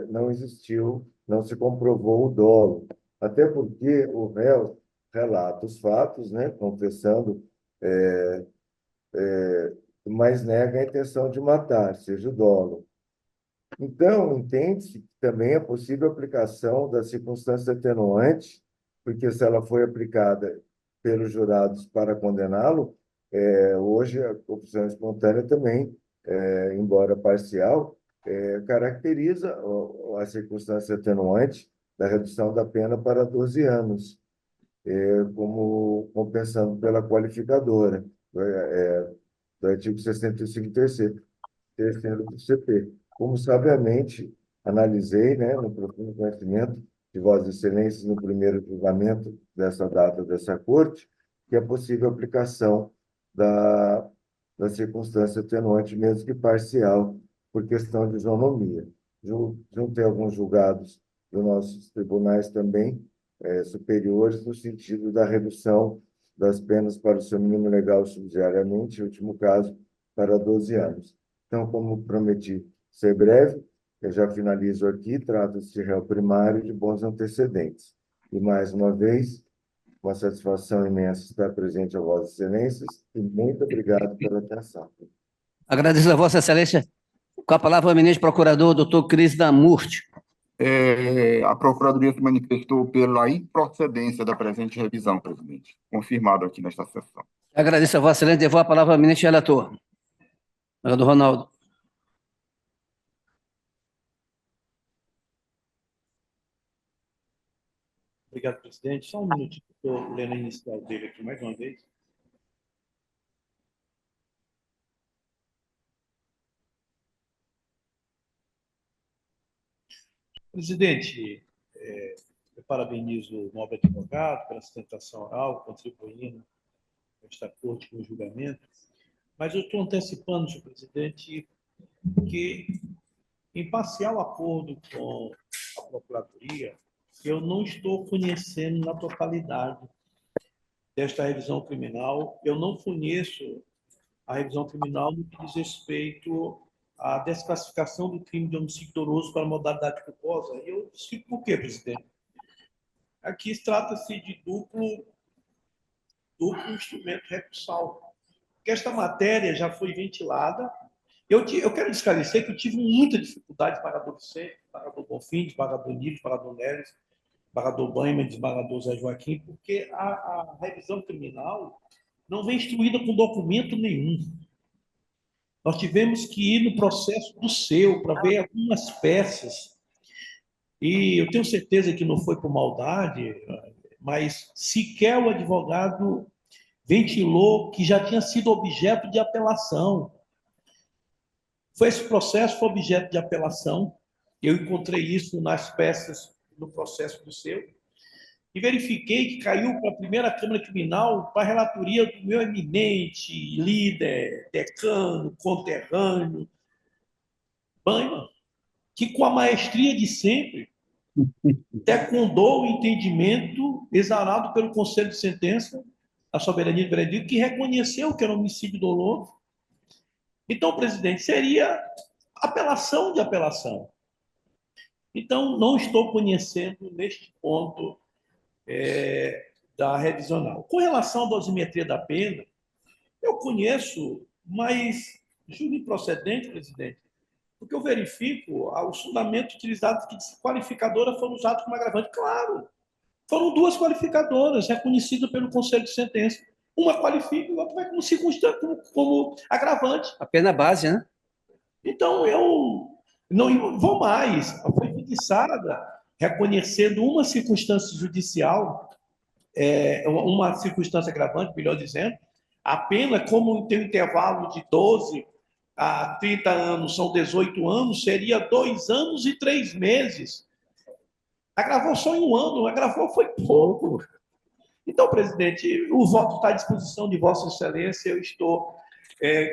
não existiu, não se comprovou o dolo, até porque o réu relata os fatos, né, confessando, mas nega a intenção de matar, seja o dolo. Então, entende-se que também é possível a aplicação da circunstância atenuante, porque se ela foi aplicada pelos jurados para condená-lo, hoje a confissão espontânea também, embora parcial, caracteriza a circunstância atenuante da redução da pena para 12 anos, como compensando pela qualificadora, do artigo 65, terceiro do CP. Como sabiamente analisei, né, no profundo conhecimento de Vossas Excelências no primeiro julgamento dessa data dessa corte, que é possível a aplicação da circunstância atenuante, mesmo que parcial, por questão de isonomia. Juntei alguns julgados dos nossos tribunais também superiores, no sentido da redução das penas para o seu mínimo legal subsidiariamente, em último caso, para 12 anos. Então, como prometi ser breve, eu já finalizo aqui, trata-se de réu primário de bons antecedentes. E, mais uma vez, uma satisfação imensa estar presente a Vossas Excelências e muito obrigado pela atenção. Agradeço a Vossa Excelência. Com a palavra, o eminente procurador, doutor Cris Damurti. A Procuradoria se manifestou pela improcedência da presente revisão, presidente. Confirmado aqui nesta sessão. Agradeço a Vossa Excelência. Devolvo a palavra ao eminente relator. Vereador Ronaldo. Obrigado, presidente. Só um minutinho, estou lendo a inicial dele aqui mais uma vez. Presidente, eu parabenizo o nobre advogado pela sustentação oral, contribuindo com esta corte com o julgamento, mas eu estou antecipando, senhor presidente, que, em parcial acordo com a Procuradoria, eu não estou conhecendo na totalidade desta revisão criminal, eu não conheço a revisão criminal no que diz respeito à desclassificação do crime de homicídio doloso para modalidade culposa. E eu explico por quê, presidente. Aqui trata-se de duplo instrumento recursal. Porque esta matéria já foi ventilada. Eu quero esclarecer que eu tive muita dificuldade de pagador Vicente, pagador Bonfim, desembargador Nilo, desembargador Neres, desembargador Banha, desembargador Zé Joaquim, porque a revisão criminal não vem instruída com documento nenhum. Nós tivemos que ir no processo do seu para ver algumas peças. E eu tenho certeza que não foi por maldade, mas sequer o advogado ventilou que já tinha sido objeto de apelação. Esse processo foi objeto de apelação. Eu encontrei isso nas peças no processo do seu. E verifiquei que caiu para a primeira Câmara Criminal para a relatoria do meu eminente líder, decano, conterrâneo, Banha, que com a maestria de sempre secundou o entendimento exarado pelo Conselho de Sentença, a soberania do veredito, que reconheceu que era homicídio doloso. Então, presidente, seria apelação de apelação. Então, não estou conhecendo neste ponto da revisional. Com relação à dosimetria da pena, eu conheço, mas julgo improcedente, presidente, porque eu verifico os fundamentos utilizados que desqualificadora foram usados como agravante. Claro, foram duas qualificadoras reconhecidas pelo Conselho de Sentença. Uma qualifica e a outra vai como circunstância, como agravante. A pena base, né? Então, eu não vou mais. Foi fixada reconhecendo uma circunstância judicial, uma circunstância agravante, melhor dizendo, a pena, como tem um intervalo de 12 a 30 anos, são 18 anos, seria 2 anos e 3 meses. Agravou só em 1 ano, agravou foi pouco. Então, presidente, o voto está à disposição de Vossa Excelência, eu estou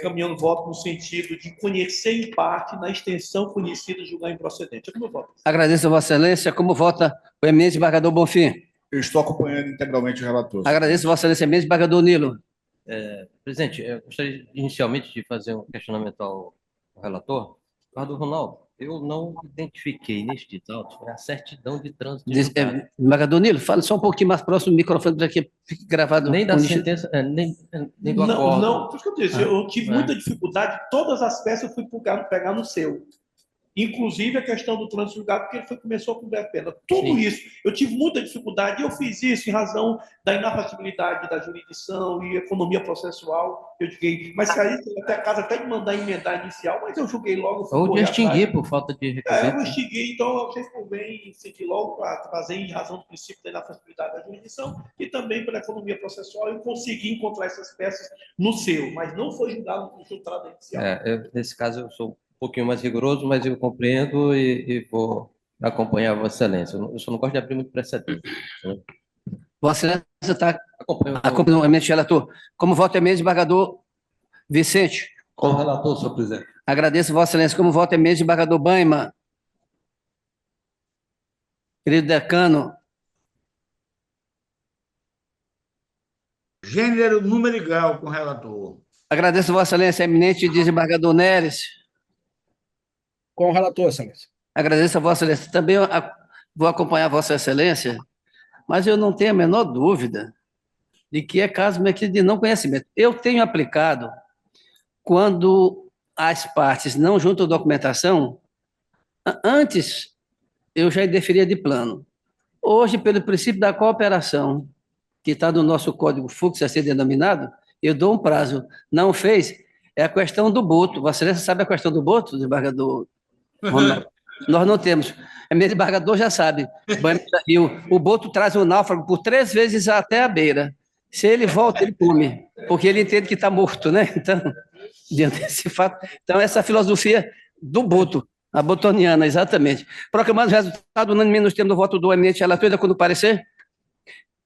caminhando o voto no sentido de conhecer em parte, na extensão conhecida, julgar improcedente. É como eu voto. Agradeço a Vossa Excelência. Como vota o eminente desembargador Bonfim? Eu estou acompanhando integralmente o relator. Agradeço a Vossa Excelência, eminente desembargador Nilo. Presidente, eu gostaria inicialmente de fazer um questionamento ao relator. Eduardo Ronaldo, eu não identifiquei nestes autos a certidão de trânsito. Desembargador Nilo, fale só um pouquinho mais próximo do microfone para que fique gravado. Nem da sentença, nem do acordo. Não, por isso que eu disse, eu tive muita dificuldade, todas as peças eu fui pegar no seu. Inclusive a questão do trânsito julgado, porque ele começou a cumprir a pena. Tudo isso, eu tive muita dificuldade, e eu fiz isso em razão da inafatibilidade da jurisdição e economia processual. Eu digo, mas se aí até a casa até de mandar emendar inicial, mas eu julguei logo. Ou de extinguir por falta de requisito. Eu extinguei, então eu achei por bem incidir logo para trazer em razão do princípio da inafatibilidade da jurisdição e também pela economia processual. Eu consegui encontrar essas peças no seu, mas não foi julgado no filtrado inicial. Nesse caso eu sou um pouquinho mais rigoroso, mas eu compreendo e vou acompanhar Vossa Excelência. Eu só não gosto de abrir muito precedente. Vossa Excelência está acompanhando o eminente relator. Como vota o eminente desembargador Vicente? Com o relator, senhor presidente. Agradeço Vossa Excelência. Como vota o eminente desembargador Banha? Querido decano. Gênero, número e grau com o relator. Agradeço Vossa Excelência, eminente desembargador Neres. Com o relator, Excelência. Agradeço a Vossa Excelência. Também vou acompanhar Vossa Excelência, mas eu não tenho a menor dúvida de que é caso de não conhecimento. Eu tenho aplicado, quando as partes não juntam documentação, antes eu já indeferia de plano. Hoje, pelo princípio da cooperação, que está no nosso código fluxo a ser denominado, eu dou um prazo. Não fez, é a questão do boto. Vossa Excelência sabe a questão do boto, desembargador Ronaldo? Nós não temos. O eminente desembargador já sabe. O banho já viu. O boto traz o náufrago por 3 vezes até a beira. Se ele volta, ele come, porque ele entende que está morto, né? Então, diante desse fato. Então, essa filosofia do boto, a botoniana, exatamente. Proclamando o resultado unânime nos termos do voto do eminente relator, de acordo com o parecer?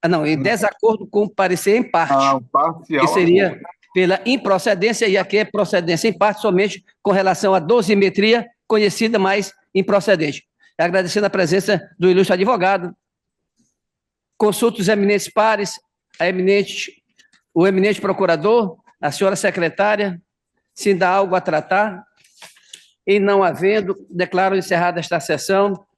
Não, em desacordo com o parecer em parte. Parcial. Que seria pela improcedência, e aqui é procedência em parte somente com relação à dosimetria, conhecida, mas improcedente. Agradecendo a presença do ilustre advogado, consulto os eminentes pares, o eminente procurador, a senhora secretária, se ainda há algo a tratar. Em não havendo, declaro encerrada esta sessão